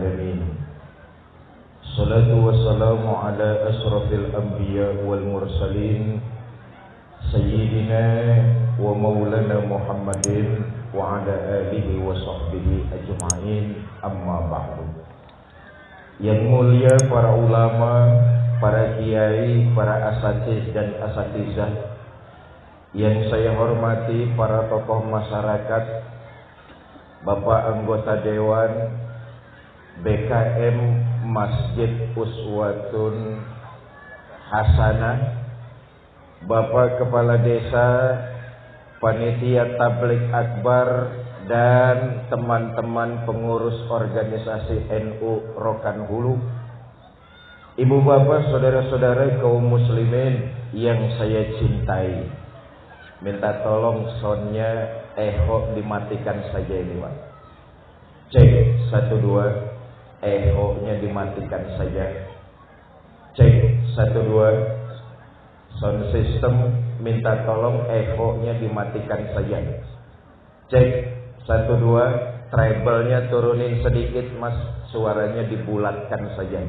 العالمين. الصلاة والسلام على أشرف الأنبياء والمرسلين سيدنا ومولانا محمد وعلى آله وصحبه أجمعين. أما بعد. Yang mulia para ulama, para kiai, para asatiz dan asatizah, yang saya hormati para tokoh masyarakat, Bapak anggota Dewan BKM Masjid Uswatun Hasanah, Bapak Kepala Desa, Panitia Tabligh Akbar, dan teman-teman pengurus organisasi NU Rokan Hulu, ibu bapak, saudara-saudara kaum muslimin yang saya cintai, minta tolong soundnya echo dimatikan saja ini Pak. Cek 1 2, echo-nya dimatikan saja. Cek 1 2, sound system minta tolong echo-nya dimatikan saja. Cek 1 2, treble-nya turunin sedikit Mas, suaranya dibulatkan saja.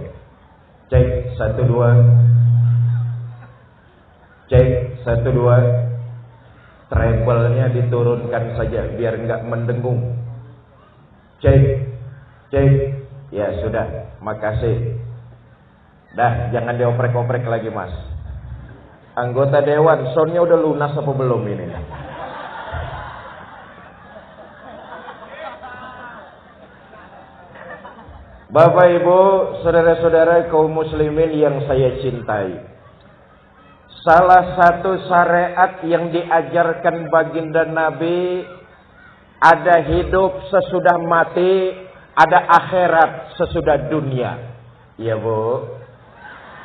Cek 1 2. Cek 1 2. Treble-nya diturunkan saja biar enggak mendengung. Cek. Ya sudah, makasih. Dah, jangan dioprek-oprek lagi Mas. Anggota dewan, soundnya udah lunas apa belum ini? Bapak Ibu, saudara-saudara kaum muslimin yang saya cintai, salah satu syariat yang diajarkan baginda Nabi, ada hidup sesudah mati, ada akhirat sesudah dunia. Iya Bu?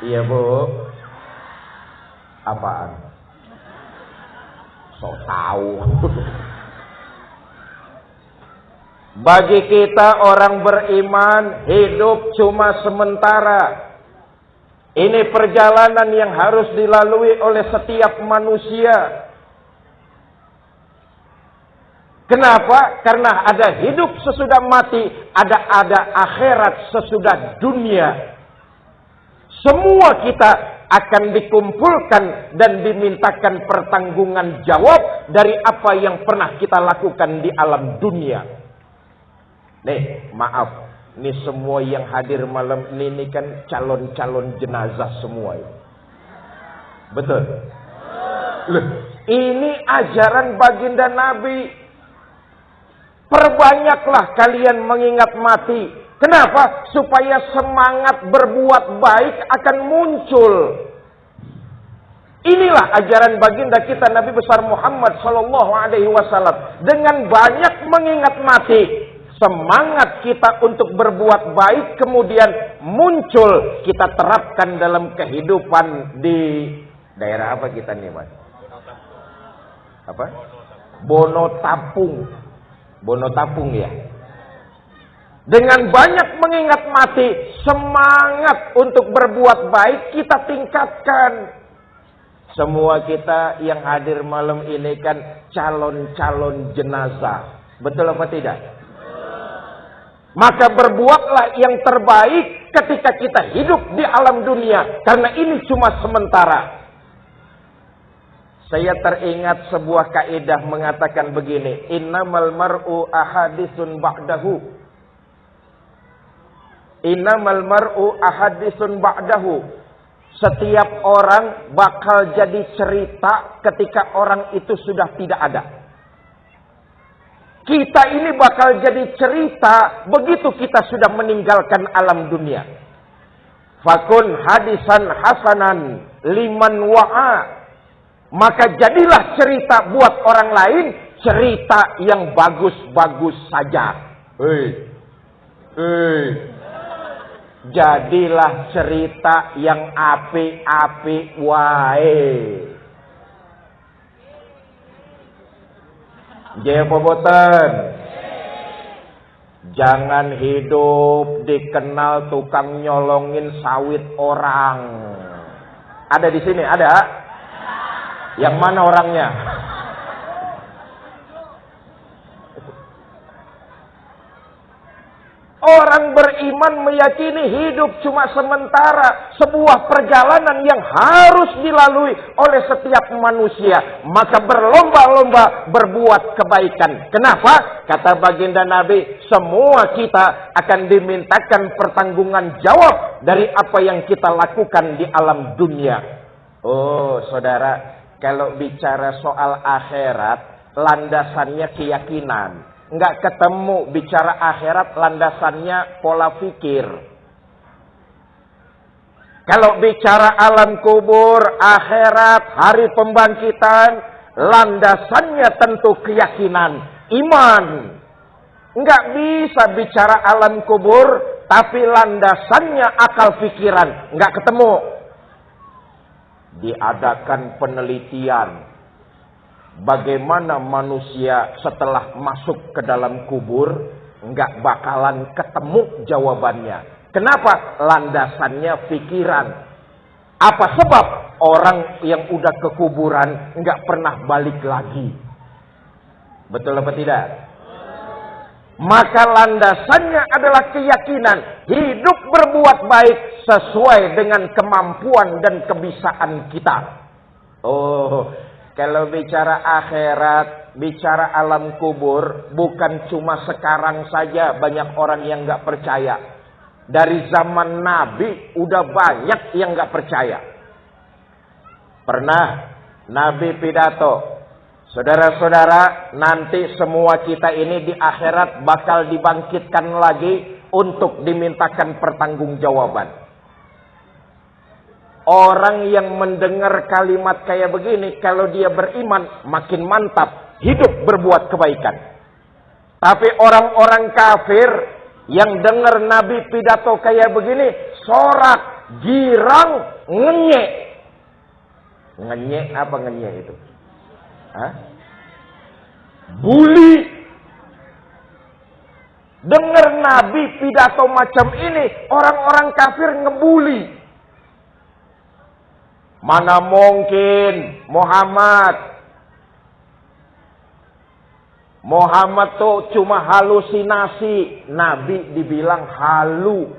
Iya Bu? Apaan? So tahu. Bagi kita orang beriman, hidup cuma sementara. Ini perjalanan yang harus dilalui oleh setiap manusia. Kenapa? Karena ada hidup sesudah mati, ada akhirat sesudah dunia. Semua kita akan dikumpulkan dan dimintakan pertanggungan jawab dari apa yang pernah kita lakukan di alam dunia. Nih, maaf, nih semua yang hadir malam ini kan calon-calon jenazah semua ya. Betul? Loh, ini ajaran baginda Nabi. Perbanyaklah kalian mengingat mati. Kenapa? Supaya semangat berbuat baik akan muncul. Inilah ajaran baginda kita Nabi besar Muhammad SAW. Dengan banyak mengingat mati, semangat kita untuk berbuat baik kemudian muncul, kita terapkan dalam kehidupan di daerah apa kita nih Mas? Apa? Bonotapung. Bonotapung ya. Dengan banyak mengingat mati, semangat untuk berbuat baik kita tingkatkan. Semua kita yang hadir malam ini kan calon-calon jenazah. Betul apa tidak? Maka berbuatlah yang terbaik ketika kita hidup di alam dunia. Karena ini cuma sementara. Saya teringat sebuah kaidah mengatakan begini. Innamal mar'u ahadisun ba'dahu. Innamal mar'u ahadisun ba'dahu. Setiap orang bakal jadi cerita ketika orang itu sudah tidak ada. Kita ini bakal jadi cerita begitu kita sudah meninggalkan alam dunia. Fakun hadisan hasanan liman wa'a. Maka jadilah cerita buat orang lain, cerita yang bagus-bagus saja. Jadilah cerita yang api-api wae. Jeboboten. Jangan hidup dikenal tukang nyolongin sawit orang. Ada di sini, ada? Yang mana orangnya? Orang beriman meyakini hidup cuma sementara, sebuah perjalanan yang harus dilalui oleh setiap manusia. Maka berlomba-lomba berbuat kebaikan. Kenapa? Kata baginda Nabi, semua kita akan dimintakan pertanggungan jawab dari apa yang kita lakukan di alam dunia. Oh, saudara, kalau bicara soal akhirat, landasannya keyakinan. Nggak ketemu bicara akhirat, landasannya pola pikir. Kalau bicara alam kubur, akhirat, hari pembangkitan, landasannya tentu keyakinan, iman. Nggak bisa bicara alam kubur, tapi landasannya akal pikiran. Nggak ketemu. Diadakan penelitian. Bagaimana manusia setelah masuk ke dalam kubur nggak bakalan ketemu jawabannya. Kenapa? Landasannya pikiran. Apa sebab orang yang udah ke kuburan nggak pernah balik lagi? Betul apa tidak? Maka landasannya adalah keyakinan. Hidup berbuat baik sesuai dengan kemampuan dan kebisaan kita. Oh, kalau bicara akhirat, bicara alam kubur, bukan cuma sekarang saja banyak orang yang nggak percaya. Dari zaman Nabi udah banyak yang nggak percaya. Pernah Nabi pidato, saudara-saudara, nanti semua kita ini di akhirat bakal dibangkitkan lagi untuk dimintakan pertanggungjawaban. Orang yang mendengar kalimat kayak begini, kalau dia beriman, makin mantap hidup berbuat kebaikan. Tapi orang-orang kafir yang dengar Nabi pidato kayak begini, sorak, girang, ngenyek. Ngenyek apa ngenyek itu? Hah? Bully. Dengar Nabi pidato macam ini, orang-orang kafir ngebully. Mana mungkin Muhammad tuh cuma halusinasi. Nabi dibilang halu.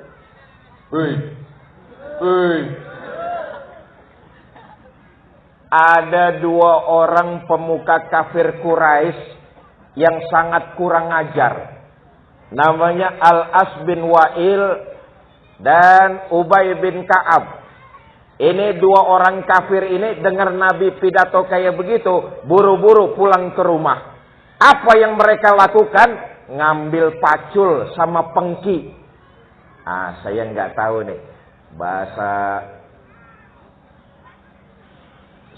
Ada dua orang pemuka kafir Quraisy yang sangat kurang ajar. Namanya Al-As bin Wa'il dan Ubay bin Ka'ab. Ini dua orang kafir ini dengar Nabi pidato kayak begitu, buru-buru pulang ke rumah. Apa yang mereka lakukan? Ngambil pacul sama pengki. Saya nggak tahu nih bahasa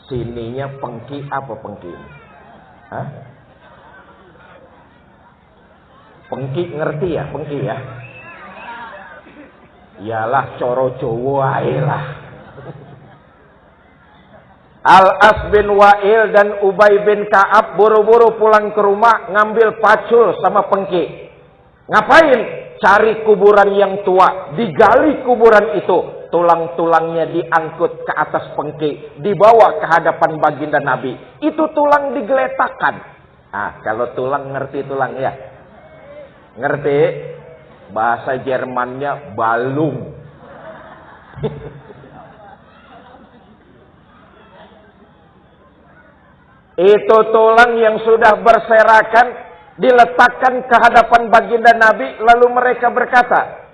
sininya pengki apa pengki? Pengki ngerti ya, pengki ya? Iyalah coro Jawa lah. Al-As bin Wa'il dan Ubay bin Ka'ab buru-buru pulang ke rumah ngambil pacul sama pengki. Ngapain? Cari kuburan yang tua. Digali kuburan itu. Tulang-tulangnya diangkut ke atas pengki. Dibawa ke hadapan baginda Nabi. Itu tulang digeletakkan. Kalau tulang ngerti tulang ya? Ngerti? Bahasa Jermannya balung. Itu tulang yang sudah berserakan diletakkan ke hadapan baginda Nabi, lalu mereka berkata,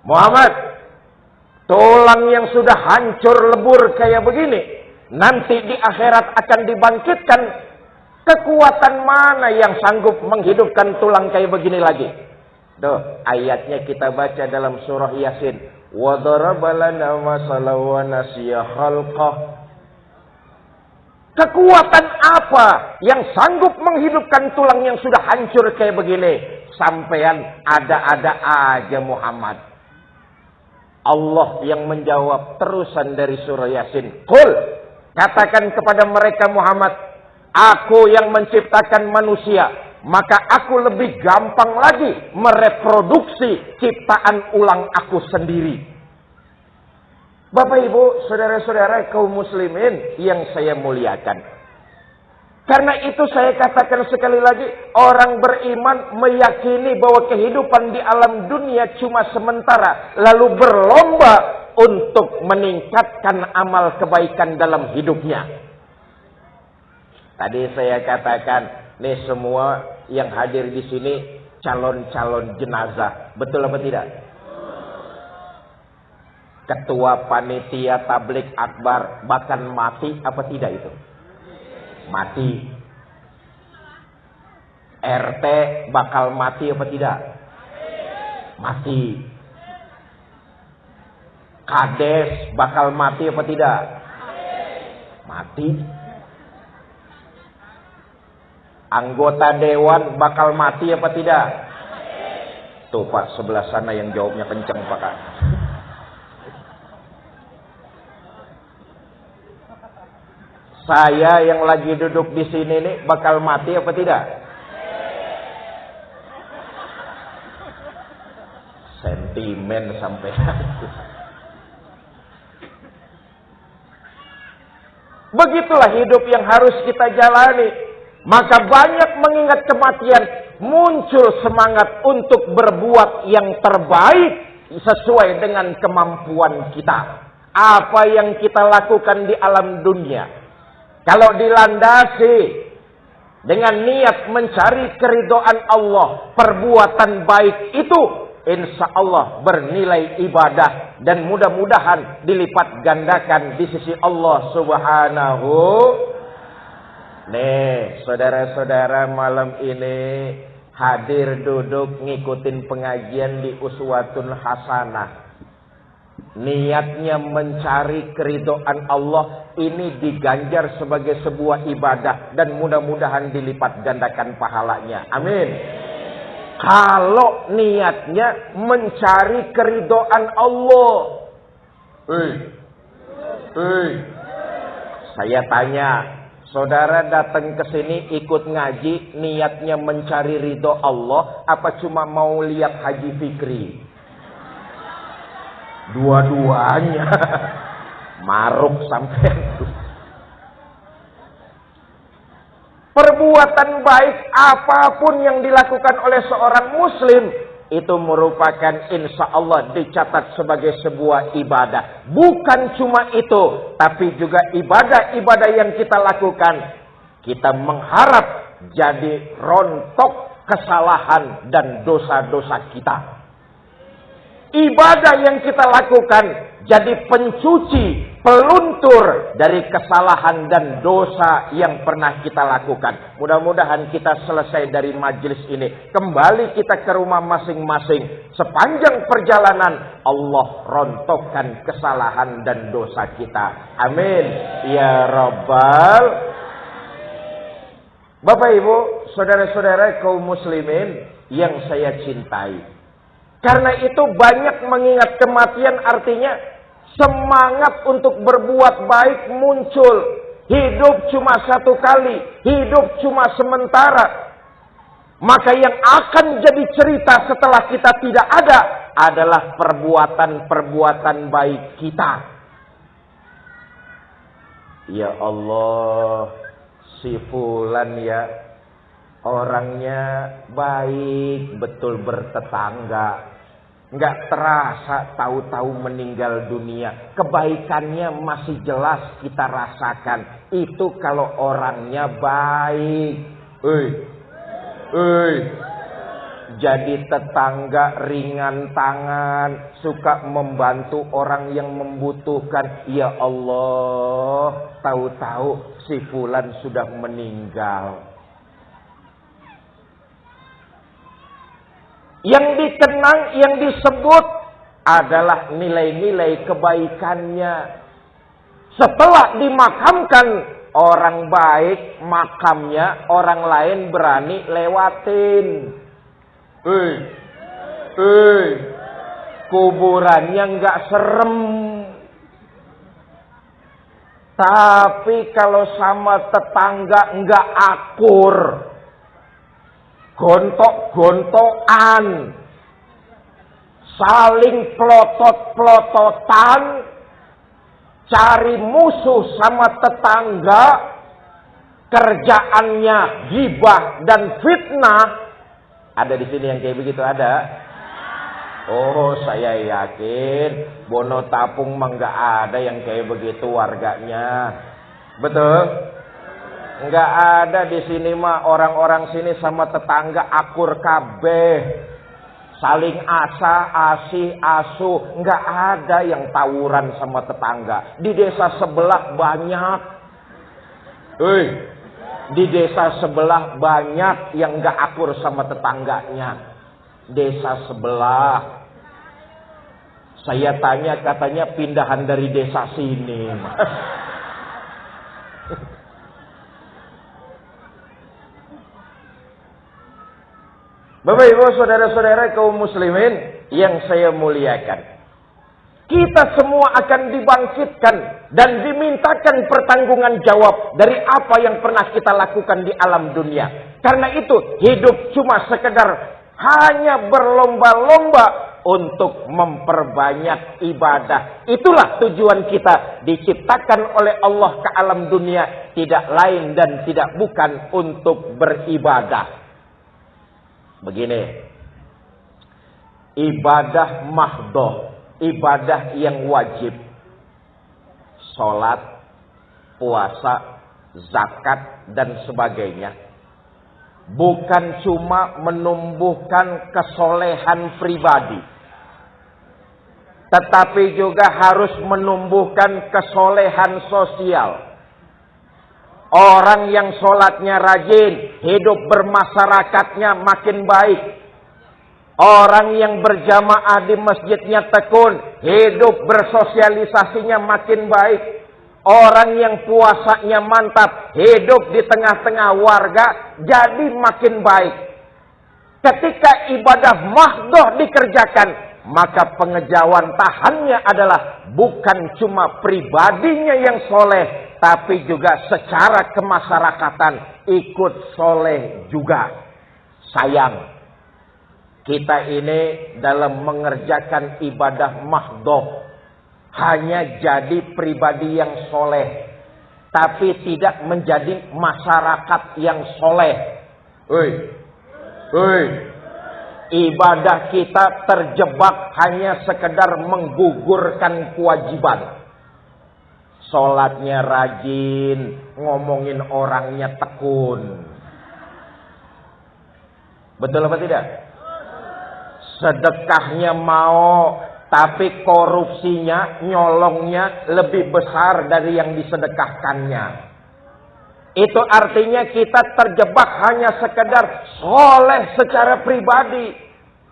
Muhammad, tulang yang sudah hancur lebur kayak begini, nanti di akhirat akan dibangkitkan. Kekuatan mana yang sanggup menghidupkan tulang kayak begini lagi? Tuh, ayatnya kita baca dalam surah Yasin. Wa daraba lana masalan wa nasiya khalqah. Kekuatan apa yang sanggup menghidupkan tulang yang sudah hancur kayak begini? Sampean ada-ada aja Muhammad. Allah yang menjawab terusan dari surah Yasin. Qul, katakan kepada mereka Muhammad, aku yang menciptakan manusia, maka aku lebih gampang lagi mereproduksi ciptaan ulang aku sendiri. Bapak Ibu, saudara-saudara kaum muslimin yang saya muliakan. Karena itu saya katakan sekali lagi, orang beriman meyakini bahwa kehidupan di alam dunia cuma sementara, lalu berlomba untuk meningkatkan amal kebaikan dalam hidupnya. Tadi saya katakan, nih semua yang hadir di sini calon-calon jenazah, betul apa tidak? Ketua panitia tablik akbar bahkan mati apa tidak itu? Mati. RT bakal mati apa tidak? Mati. Kades bakal mati apa tidak? Mati. Anggota dewan bakal mati apa tidak? Tuh Pak, sebelah sana yang jawabnya kenceng Pak. Saya yang lagi duduk di sini nih bakal mati apa tidak? Sentimen sampai. Begitulah hidup yang harus kita jalani. Maka banyak mengingat kematian, muncul semangat untuk berbuat yang terbaik sesuai dengan kemampuan kita. Apa yang kita lakukan di alam dunia, kalau dilandasi dengan niat mencari keridhaan Allah, perbuatan baik itu insya Allah bernilai ibadah dan mudah-mudahan dilipat gandakan di sisi Allah Subhanahu. Nih, saudara-saudara malam ini hadir duduk ngikutin pengajian di Uswatun Hasanah. Niatnya mencari keridhaan Allah ini diganjar sebagai sebuah ibadah dan mudah-mudahan dilipat gandakan pahalanya. Amin. Kalau niatnya mencari keridhaan Allah, saya tanya, saudara datang ke sini ikut ngaji niatnya mencari ridho Allah apa cuma mau lihat Haji Fikri? Dua-duanya. Maruk sampai. Perbuatan baik apapun yang dilakukan oleh seorang muslim itu merupakan insya Allah dicatat sebagai sebuah ibadah. Bukan cuma itu, tapi juga ibadah-ibadah yang kita lakukan, kita mengharap jadi rontok kesalahan dan dosa-dosa kita. Ibadah yang kita lakukan jadi pencuci, peluntur dari kesalahan dan dosa yang pernah kita lakukan. Mudah-mudahan kita selesai dari majelis ini, kembali kita ke rumah masing-masing. Sepanjang perjalanan Allah rontokkan kesalahan dan dosa kita. Amin ya Rabbal. Bapak Ibu, saudara-saudara kaum muslimin yang saya cintai, karena itu banyak mengingat kematian, artinya semangat untuk berbuat baik muncul. Hidup cuma satu kali, hidup cuma sementara. Maka yang akan jadi cerita setelah kita tidak ada adalah perbuatan-perbuatan baik kita. Ya Allah, si fulan ya, orangnya baik betul bertetangga. Nggak terasa tahu-tahu meninggal dunia. Kebaikannya masih jelas kita rasakan. Itu kalau orangnya baik. Jadi tetangga ringan tangan, suka membantu orang yang membutuhkan. Ya Allah, tahu-tahu si fulan sudah meninggal. Yang dikenang, yang disebut adalah nilai-nilai kebaikannya. Setelah dimakamkan orang baik, makamnya orang lain berani lewatin. Kuburannya nggak serem. Tapi kalau sama tetangga nggak akur. Gontok-gontokan, saling pelotot-pelototan, cari musuh sama tetangga, kerjaannya ghibah dan fitnah. Ada di sini yang kayak begitu, ada? Oh, saya yakin Bono Tapung mah nggak ada yang kayak begitu warganya. Betul? Nggak ada di sini mah, orang-orang sini sama tetangga akur kabeh. Saling asa, asih, asuh. Nggak ada yang tawuran sama tetangga. Di desa sebelah banyak. Di desa sebelah banyak yang nggak akur sama tetangganya. Desa sebelah. Saya tanya, katanya pindahan dari desa sini. Bapak Ibu saudara-saudara kaum muslimin yang saya muliakan. Kita semua akan dibangkitkan dan dimintakan pertanggungan jawab dari apa yang pernah kita lakukan di alam dunia. Karena itu hidup cuma sekedar hanya berlomba-lomba untuk memperbanyak ibadah. Itulah tujuan kita diciptakan oleh Allah ke alam dunia. Tidak lain dan tidak bukan untuk beribadah. Begini, ibadah mahdoh, ibadah yang wajib, sholat, puasa, zakat, dan sebagainya, bukan cuma menumbuhkan kesolehan pribadi, tetapi juga harus menumbuhkan kesolehan sosial. Orang yang sholatnya rajin, hidup bermasyarakatnya makin baik. Orang yang berjamaah di masjidnya tekun, hidup bersosialisasinya makin baik. Orang yang puasanya mantap, hidup di tengah-tengah warga jadi makin baik. Ketika ibadah mahdoh dikerjakan, maka pengejawantahannya adalah bukan cuma pribadinya yang soleh, tapi juga secara kemasyarakatan ikut soleh juga. Sayang, kita ini dalam mengerjakan ibadah mahdoh hanya jadi pribadi yang soleh, tapi tidak menjadi masyarakat yang soleh. Ibadah kita terjebak hanya sekedar menggugurkan kewajiban. Sholatnya rajin, ngomongin orangnya tekun. Betul apa tidak? Sedekahnya mau, tapi korupsinya, nyolongnya lebih besar dari yang disedekahkannya. Itu artinya kita terjebak hanya sekedar soleh secara pribadi.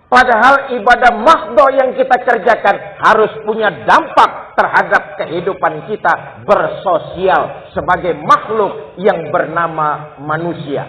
Padahal ibadah mahdoh yang kita kerjakan harus punya dampak terhadap kehidupan kita bersosial sebagai makhluk yang bernama manusia.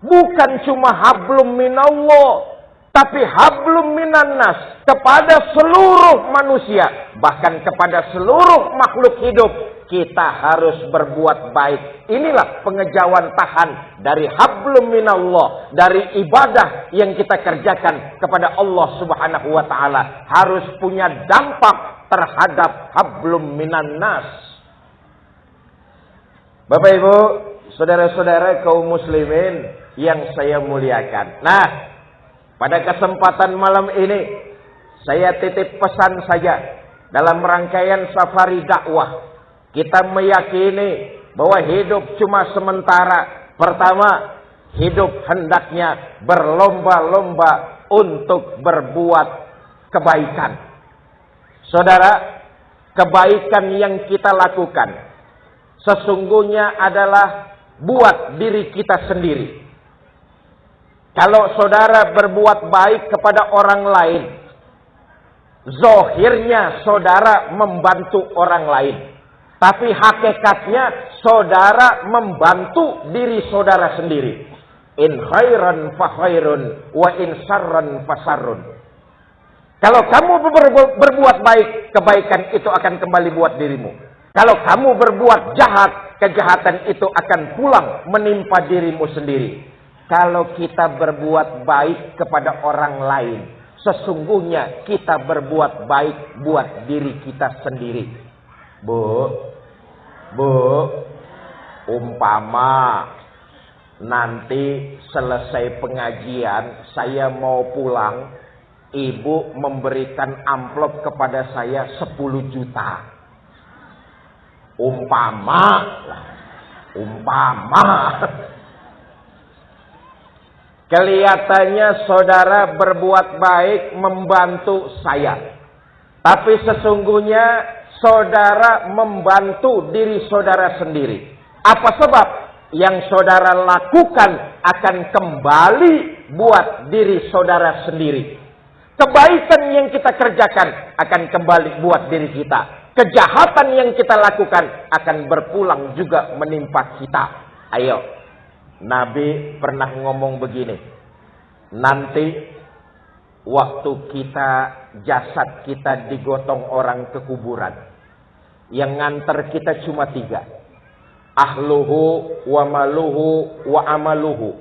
Bukan cuma hablum minallah, tapi hablum minannas kepada seluruh manusia, bahkan kepada seluruh makhluk hidup. Kita harus berbuat baik. Inilah pengejawantahan dari hablum minallah, dari ibadah yang kita kerjakan kepada Allah Subhanahu wa taala, harus punya dampak terhadap hablum minannas. Bapak Ibu, saudara-saudara kaum muslimin yang saya muliakan. Nah, pada kesempatan malam ini saya titip pesan saja dalam rangkaian safari dakwah. Kita meyakini bahwa hidup cuma sementara. Pertama, hidup hendaknya berlomba-lomba untuk berbuat kebaikan. Saudara, kebaikan yang kita lakukan sesungguhnya adalah buat diri kita sendiri. Kalau saudara berbuat baik kepada orang lain, zahirnya saudara membantu orang lain. Tapi hakikatnya saudara membantu diri saudara sendiri. In khairan fa khairun wa in syarran fa syarrun. Kalau kamu berbuat baik, kebaikan itu akan kembali buat dirimu. Kalau kamu berbuat jahat, kejahatan itu akan pulang menimpa dirimu sendiri. Kalau kita berbuat baik kepada orang lain, sesungguhnya kita berbuat baik buat diri kita sendiri. Bu, Bu, umpama nanti selesai pengajian saya mau pulang, ibu memberikan amplop kepada saya 10 juta. Umpama. Kelihatannya saudara berbuat baik membantu saya. Tapi sesungguhnya saudara membantu diri saudara sendiri. Apa sebab? Yang saudara lakukan akan kembali buat diri saudara sendiri. Kebaikan yang kita kerjakan akan kembali buat diri kita. Kejahatan yang kita lakukan akan berpulang juga menimpa kita. Ayo. Nabi pernah ngomong begini. Nanti waktu jasad kita digotong orang ke kuburan, yang nganter kita cuma 3. Ahluhu wa maluhu wa amaluhu.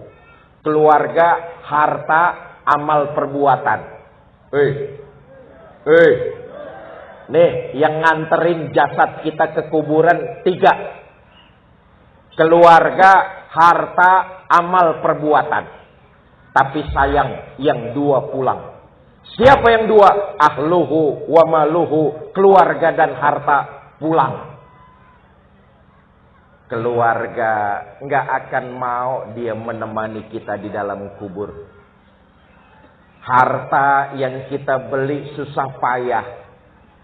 Keluarga, harta, amal perbuatan. Nih, yang nganterin jasad kita ke kuburan 3. Keluarga, harta, amal perbuatan. Tapi sayang, yang 2 pulang. Siapa yang 2? Ahluhu wa maluhu. Keluarga dan harta pulang. Keluarga nggak akan mau dia menemani kita di dalam kubur. Harta yang kita beli susah payah,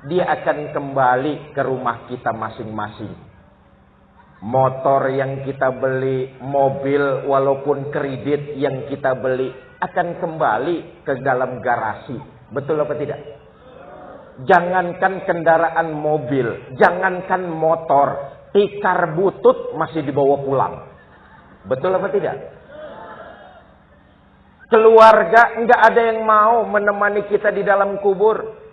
dia akan kembali ke rumah kita masing-masing. Motor yang kita beli, mobil walaupun kredit yang kita beli akan kembali ke dalam garasi. Betul apa tidak? Jangankan kendaraan mobil, jangankan motor, tikar butut masih dibawa pulang. Betul apa tidak? Keluarga enggak ada yang mau menemani kita di dalam kubur.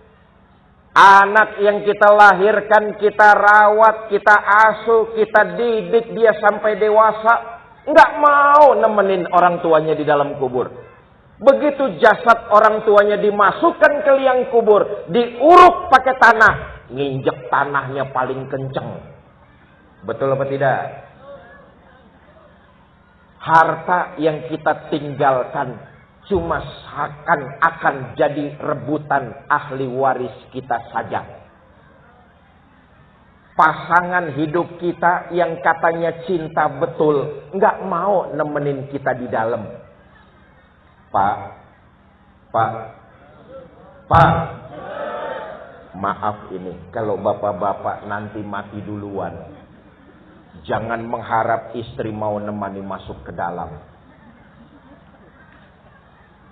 Anak yang kita lahirkan, kita rawat, kita asuh, kita didik dia sampai dewasa, enggak mau nemenin orang tuanya di dalam kubur. Begitu jasad orang tuanya dimasukkan ke liang kubur, diuruk pakai tanah, nginjek tanahnya paling kenceng. Betul apa tidak? Harta yang kita tinggalkan cuma akan jadi rebutan ahli waris kita saja. Pasangan hidup kita yang katanya cinta betul, nggak mau nemenin kita di dalam. Pak, maaf ini kalau bapak-bapak nanti mati duluan, jangan mengharap istri mau nemani masuk ke dalam.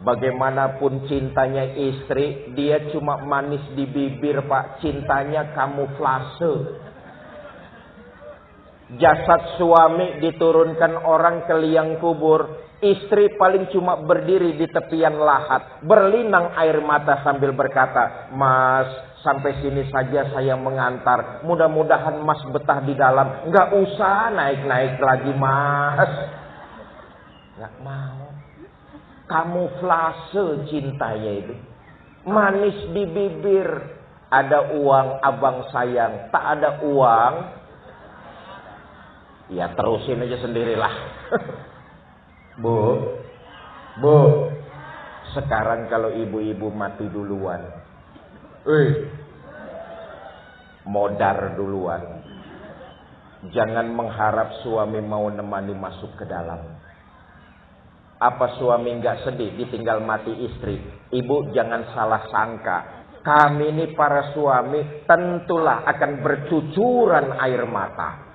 Bagaimanapun cintanya istri, dia cuma manis di bibir, Pak. Cintanya kamuflase. Jasad suami diturunkan orang ke liang kubur. Istri paling cuma berdiri di tepian lahat, berlinang air mata sambil berkata, "Mas, sampai sini saja saya mengantar. Mudah-mudahan Mas betah di dalam. Nggak usah naik-naik lagi, Mas." Nggak mau. Kamuflase cintanya itu. Manis di bibir. Ada uang abang sayang. Tak ada uang, ya terusin aja sendirilah. Bu, sekarang kalau ibu-ibu mati duluan, modar duluan. Jangan mengharap suami mau nemani masuk ke dalam. Apa suami nggak sedih ditinggal mati istri? Ibu jangan salah sangka. Kami ini para suami tentulah akan bercucuran air mata.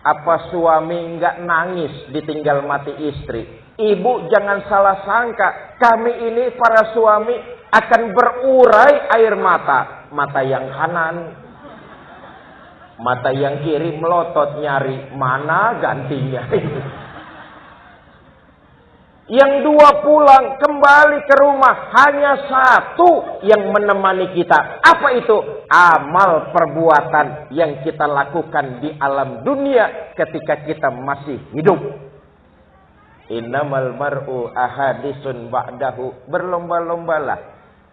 Apa suami nggak nangis ditinggal mati istri? Ibu jangan salah sangka. Kami ini para suami akan berurai air mata. Mata yang kanan, mata yang kiri melotot nyari mana gantinya. Yang 2 pulang kembali ke rumah, hanya 1 yang menemani kita. Apa itu? Amal perbuatan yang kita lakukan di alam dunia ketika kita masih hidup. Innamal mar'u ahadisun ba'dahu. Berlomba-lombalah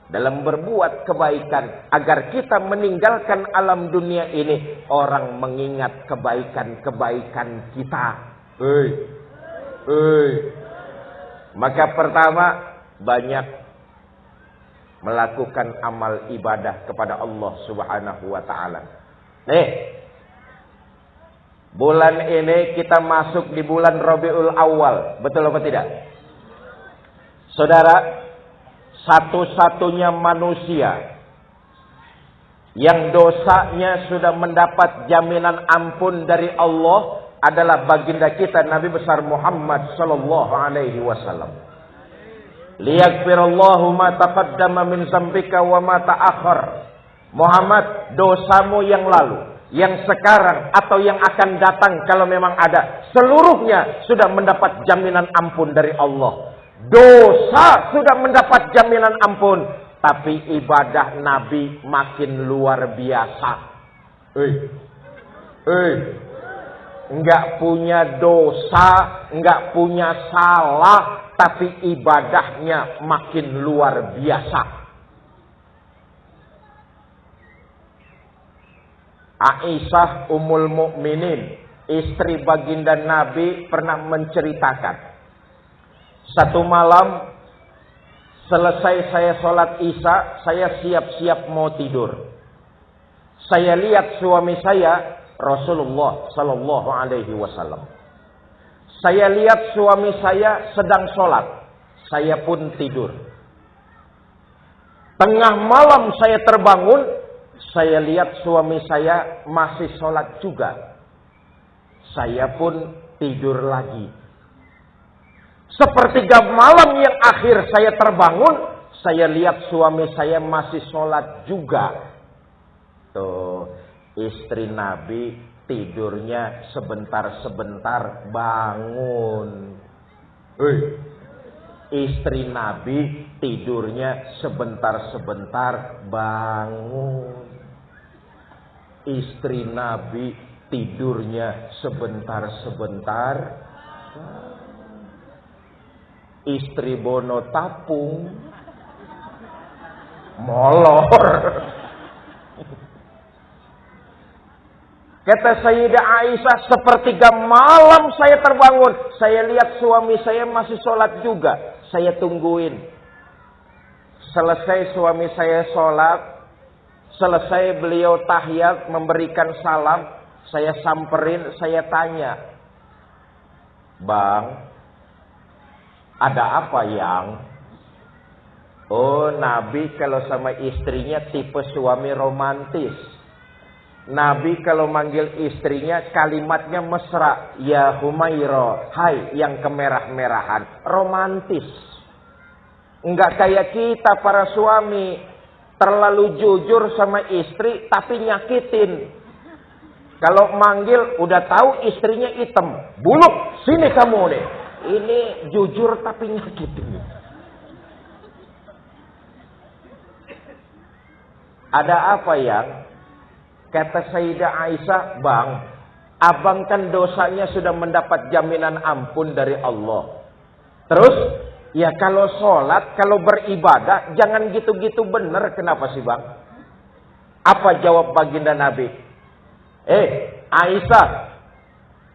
dalam berbuat kebaikan agar kita meninggalkan alam dunia ini orang mengingat kebaikan-kebaikan kita. Maka pertama, banyak melakukan amal ibadah kepada Allah Subhanahu wa taala. Bulan ini kita masuk di bulan Rabiul Awal, betul apa tidak? Saudara, satu-satunya manusia yang dosanya sudah mendapat jaminan ampun dari Allah adalah baginda kita Nabi besar Muhammad sallallahu alaihi wasallam. Liyaghfirallahu ma taqaddama min dzambika wa ma ta'akhkhar. Muhammad, dosamu yang lalu, yang sekarang atau yang akan datang kalau memang ada, seluruhnya sudah mendapat jaminan ampun dari Allah. Dosa sudah mendapat jaminan ampun, tapi ibadah Nabi makin luar biasa. Enggak punya dosa, enggak punya salah, tapi ibadahnya makin luar biasa. Aisyah Ummul Mukminin, istri baginda Nabi, pernah menceritakan, satu malam selesai saya sholat isya, saya siap-siap mau tidur. Saya lihat suami saya, Rasulullah sallallahu alaihi wasallam. Saya lihat suami saya sedang sholat, saya pun tidur. Tengah malam saya terbangun, saya lihat suami saya masih sholat juga. Saya pun tidur lagi. Sepertiga malam yang akhir saya terbangun, saya lihat suami saya masih sholat juga. Tuh, istri Nabi tidurnya sebentar-sebentar bangun. Istri Nabi tidurnya sebentar-sebentar bangun. Istri Nabi tidurnya sebentar-sebentar. Istri bono tapung molor. Kata Sayyidah Aisyah, sepertiga malam saya terbangun, saya lihat suami saya masih sholat juga. Saya tungguin. Selesai suami saya sholat, selesai beliau tahiyat memberikan salam, saya samperin, saya tanya, "Bang, ada apa yang?" Oh, Nabi kalau sama istrinya tipe suami romantis. Nabi kalau manggil istrinya kalimatnya mesra. Ya Humaira, hai yang kemerah-merahan. Romantis. Enggak kayak kita para suami. Terlalu jujur sama istri tapi nyakitin. Kalau manggil udah tahu istrinya hitam. Buluk, sini kamu deh. Ini jujur tapi nyakitin. Ada apa yang? Kata Sayyidah Aisyah, "Bang, abang kan dosanya sudah mendapat jaminan ampun dari Allah. Terus, ya kalau sholat, kalau beribadah, jangan gitu-gitu bener. Kenapa sih bang?" Apa jawab baginda Nabi? Aisyah,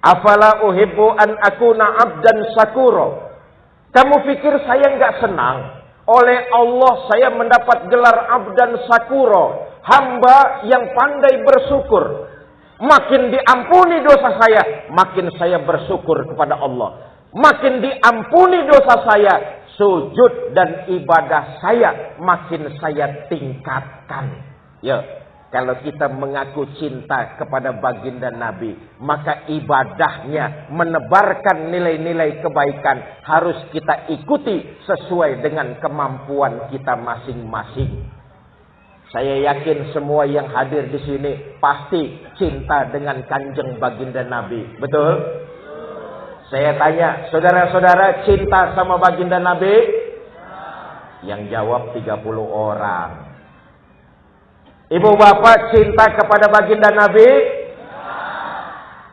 afala uhibbu an akuna abdan sakuro. Kamu pikir saya nggak senang? Oleh Allah saya mendapat gelar abdan sakuro, hamba yang pandai bersyukur. Makin diampuni dosa saya, makin saya bersyukur kepada Allah. Makin diampuni dosa saya, sujud dan ibadah saya makin saya tingkatkan. Ya, kalau kita mengaku cinta kepada baginda Nabi, maka ibadahnya menebarkan nilai-nilai kebaikan harus kita ikuti sesuai dengan kemampuan kita masing-masing. Saya yakin semua yang hadir di sini pasti cinta dengan kanjeng baginda Nabi. Betul? Saya tanya, saudara-saudara cinta sama baginda Nabi? Yang jawab 30 orang. Ibu bapak cinta kepada baginda Nabi?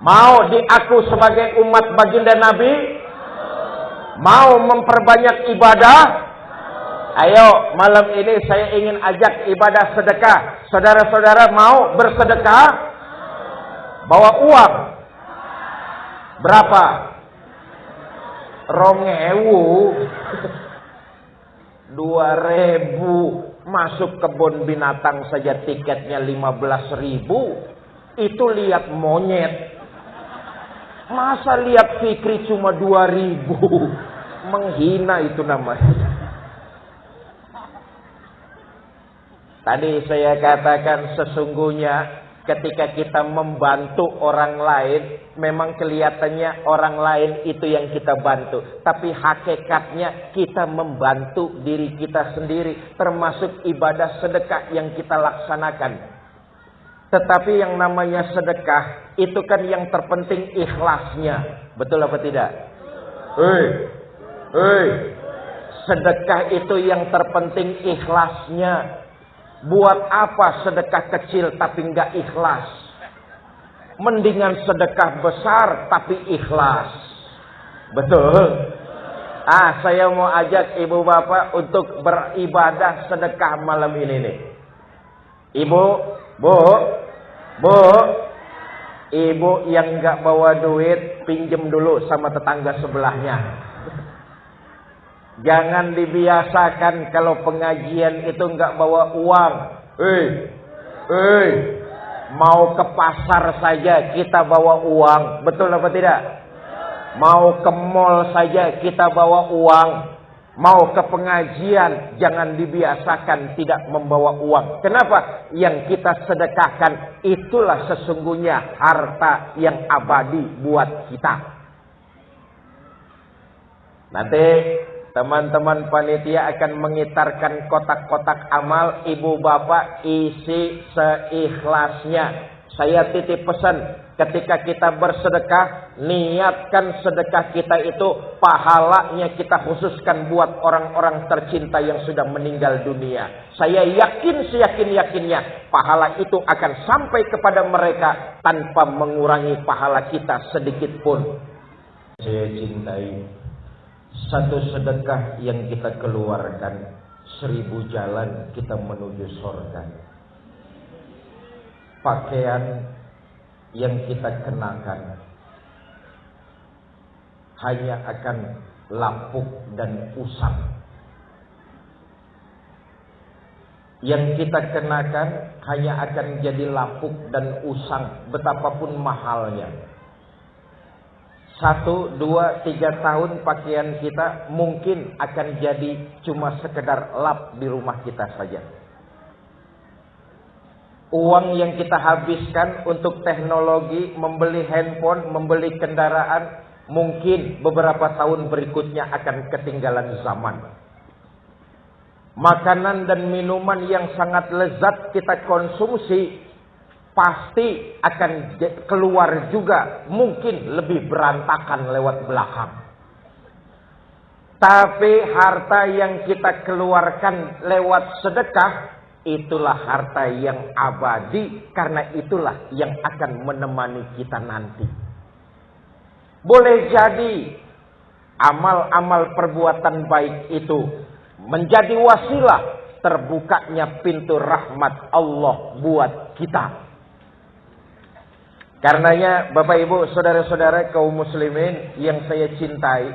Mau diaku sebagai umat baginda Nabi? Mau memperbanyak ibadah? Ayo, malam ini saya ingin ajak ibadah sedekah. Saudara-saudara mau bersedekah? Bawa uang. Berapa? 2.000. 2.000. Masuk kebun binatang saja tiketnya 15.000. Itu lihat monyet. Masa lihat Fikri cuma 2.000? Menghina itu namanya. Tadi saya katakan sesungguhnya ketika kita membantu orang lain, memang kelihatannya orang lain itu yang kita bantu. Tapi hakikatnya kita membantu diri kita sendiri, termasuk ibadah sedekah yang kita laksanakan. Tetapi yang namanya sedekah, itu kan yang terpenting ikhlasnya. Betul apa tidak? Sedekah itu yang terpenting ikhlasnya. Buat apa sedekah kecil tapi enggak ikhlas? Mendingan sedekah besar tapi ikhlas. Betul? Saya mau ajak ibu bapak untuk beribadah sedekah malam ini nih. Ibu, ibu yang enggak bawa duit, pinjem dulu sama tetangga sebelahnya. Jangan dibiasakan kalau pengajian itu enggak bawa uang. Mau ke pasar saja kita bawa uang. Betul apa tidak? Mau ke mall saja kita bawa uang. Mau ke pengajian jangan dibiasakan tidak membawa uang. Kenapa? Yang kita sedekahkan itulah sesungguhnya harta yang abadi buat kita. Nanti teman-teman panitia akan mengitarkan kotak-kotak amal. Ibu bapak isi seikhlasnya. Saya titip pesan, ketika kita bersedekah, niatkan sedekah kita itu pahalanya kita khususkan buat orang-orang tercinta yang sudah meninggal dunia. Saya yakin seyakin-yakinnya pahala itu akan sampai kepada mereka tanpa mengurangi pahala kita sedikit pun. Saya cintai satu sedekah yang kita keluarkan, 1000 jalan kita menuju surga. Pakaian yang kita kenakan hanya akan lapuk dan usang. Yang kita kenakan hanya akan jadi lapuk dan usang, betapapun mahalnya. 1, 2, 3 tahun pakaian kita mungkin akan jadi cuma sekedar lap di rumah kita saja. Uang yang kita habiskan untuk teknologi, membeli handphone, membeli kendaraan, mungkin beberapa tahun berikutnya akan ketinggalan zaman. Makanan dan minuman yang sangat lezat kita konsumsi, pasti akan keluar juga, mungkin lebih berantakan lewat belakang. Tapi harta yang kita keluarkan lewat sedekah, itulah harta yang abadi, karena itulah yang akan menemani kita nanti. Boleh jadi amal-amal perbuatan baik itu menjadi wasilah terbukanya pintu rahmat Allah buat kita. Karenanya Bapak Ibu saudara-saudara kaum muslimin yang saya cintai,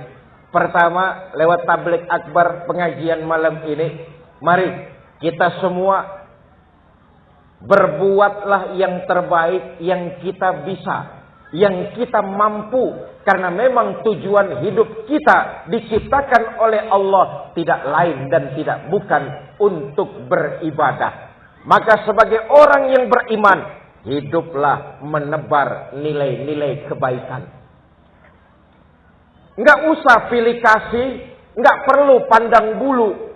pertama lewat tabligh akbar pengajian malam ini, mari kita semua berbuatlah yang terbaik yang kita bisa, yang kita mampu, karena memang tujuan hidup kita diciptakan oleh Allah tidak lain dan tidak bukan untuk beribadah. Maka sebagai orang yang beriman, hiduplah menebar nilai-nilai kebaikan. Enggak usah pilih kasih, enggak perlu pandang bulu.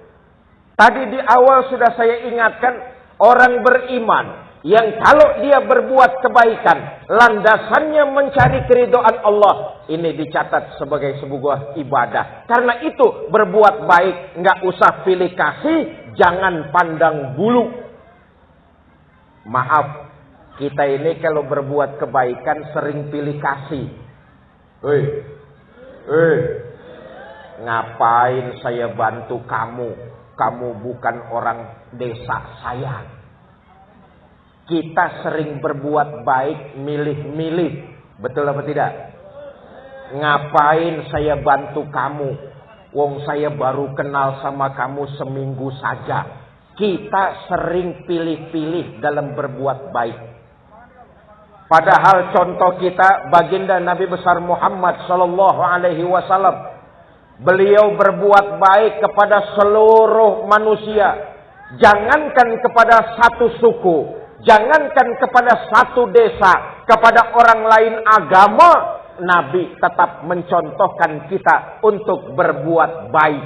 Tadi di awal sudah saya ingatkan, orang beriman yang kalau dia berbuat kebaikan, landasannya mencari keridhaan Allah, ini dicatat sebagai sebuah ibadah. Karena itu berbuat baik, enggak usah pilih kasih, jangan pandang bulu. Maaf, kita ini kalau berbuat kebaikan sering pilih kasih. Ngapain saya bantu kamu? Kamu bukan orang desa saya. Kita sering berbuat baik, milih-milih. Betul apa tidak? Ngapain saya bantu kamu? Wong saya baru kenal sama kamu seminggu saja. Kita sering pilih-pilih dalam berbuat baik. Padahal contoh kita baginda Nabi besar Muhammad sallallahu alaihi wasallam. Beliau berbuat baik kepada seluruh manusia. Jangankan kepada satu suku, jangankan kepada satu desa, kepada orang lain agama, Nabi tetap mencontohkan kita untuk berbuat baik.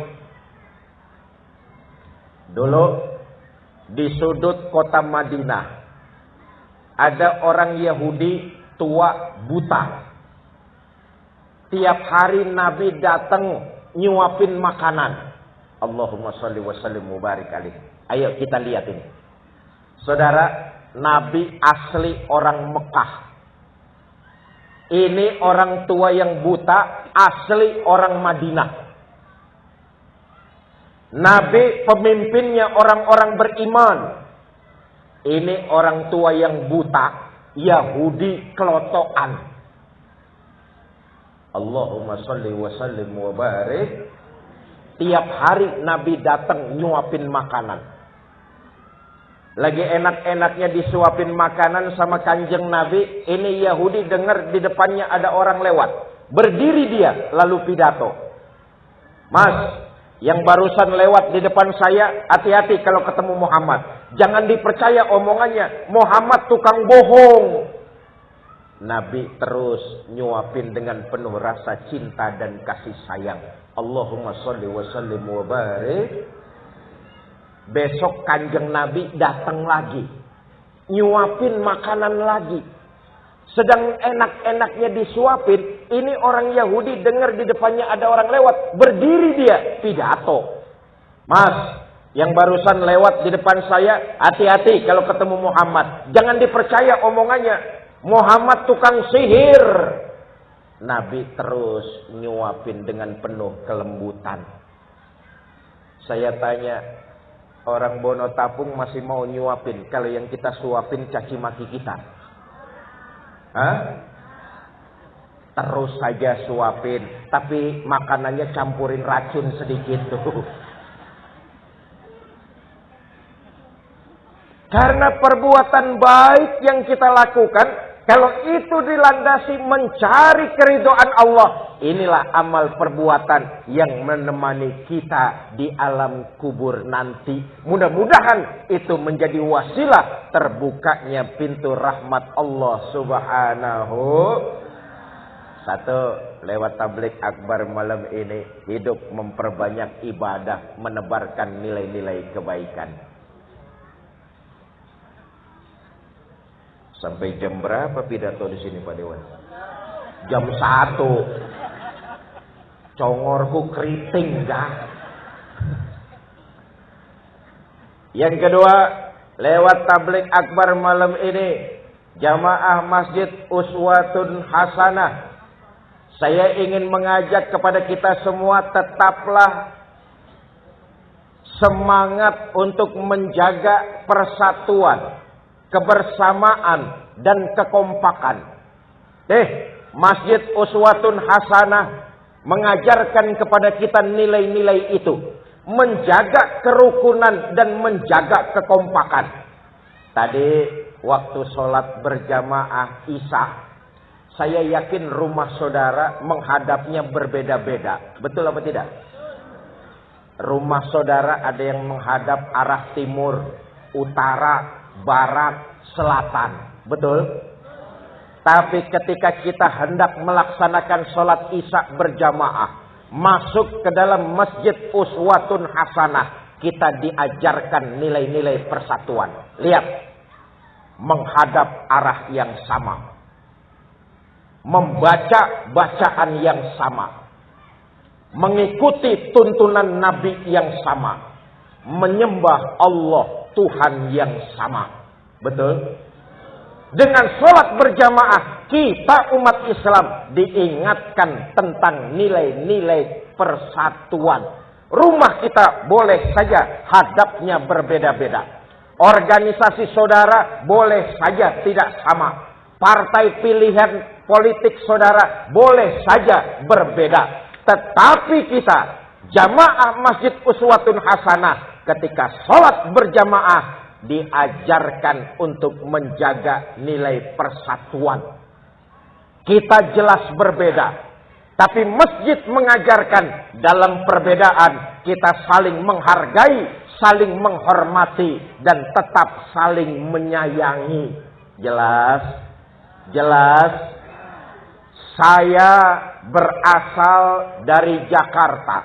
Dulu di sudut kota Madinah ada orang Yahudi tua buta. Tiap hari Nabi datang nyuapin makanan. Allahumma sholli wa sallim mubarik alaih. Ayo kita lihat ini. Saudara, Nabi asli orang Mekah. Ini orang tua yang buta asli orang Madinah. Nabi pemimpinnya orang-orang beriman. Ini orang tua yang buta, Yahudi kelotokan. Allahumma sholli wa sallim wa barik. Tiap hari Nabi datang nyuapin makanan. Lagi enak-enaknya disuapin makanan sama kanjeng Nabi. Ini Yahudi dengar di depannya ada orang lewat. Berdiri dia lalu pidato. Mas, yang barusan lewat di depan saya, hati-hati kalau ketemu Muhammad. Jangan dipercaya omongannya. Muhammad tukang bohong. Nabi terus nyuapin dengan penuh rasa cinta dan kasih sayang. Allahumma sholli wa sallim wa barik. Besok kanjeng Nabi datang lagi. Nyuapin makanan lagi. Sedang enak-enaknya disuapin. Ini orang Yahudi dengar di depannya ada orang lewat. Berdiri dia pidato. Mas, yang barusan lewat di depan saya, hati-hati kalau ketemu Muhammad. Jangan dipercaya omongannya. Muhammad tukang sihir. Nabi terus nyuapin dengan penuh kelembutan. Saya tanya, orang Bono Tapung masih mau nyuapin kalau yang kita suapin caci maki kita? Hah? Terus saja suapin, tapi makanannya campurin racun sedikit tuh. Karena perbuatan baik yang kita lakukan, kalau itu dilandasi mencari keridhaan Allah, inilah amal perbuatan yang menemani kita di alam kubur nanti. Mudah-mudahan itu menjadi wasilah terbukanya pintu rahmat Allah Subhanahu. Satu, lewat tablik akbar malam ini, hidup memperbanyak ibadah, menebarkan nilai-nilai kebaikan. Sampai jam berapa pidato di sini Pak Dewan? Jam 1. Congorku keriting dah. Yang kedua, lewat tablik akbar malam ini, jamaah Masjid Uswatun Hasanah. Saya ingin mengajak kepada kita semua tetaplah semangat untuk menjaga persatuan, kebersamaan dan kekompakan. Masjid Uswatun Hasanah mengajarkan kepada kita nilai-nilai itu, menjaga kerukunan dan menjaga kekompakan. Tadi waktu sholat berjamaah Isya, saya yakin rumah saudara menghadapnya berbeda-beda. Betul apa tidak? Rumah saudara ada yang menghadap arah timur, utara, barat, selatan. Betul? Tapi ketika kita hendak melaksanakan sholat Isya berjamaah, masuk ke dalam Masjid Uswatun Hasanah, kita diajarkan nilai-nilai persatuan. Lihat, menghadap arah yang sama, membaca bacaan yang sama, mengikuti tuntunan Nabi yang sama, menyembah Allah Tuhan yang sama. Betul? Dengan sholat berjamaah, kita umat Islam diingatkan tentang nilai-nilai persatuan. Rumah kita boleh saja hadapnya berbeda-beda. Organisasi saudara boleh saja tidak sama. Partai pilihan politik saudara boleh saja berbeda. Tetapi kita, jamaah Masjid Uswatun Hasanah, ketika sholat berjamaah, diajarkan untuk menjaga nilai persatuan. Kita jelas berbeda. Tapi masjid mengajarkan dalam perbedaan kita saling menghargai, saling menghormati, dan tetap saling menyayangi. Jelas? Jelas? Saya berasal dari Jakarta.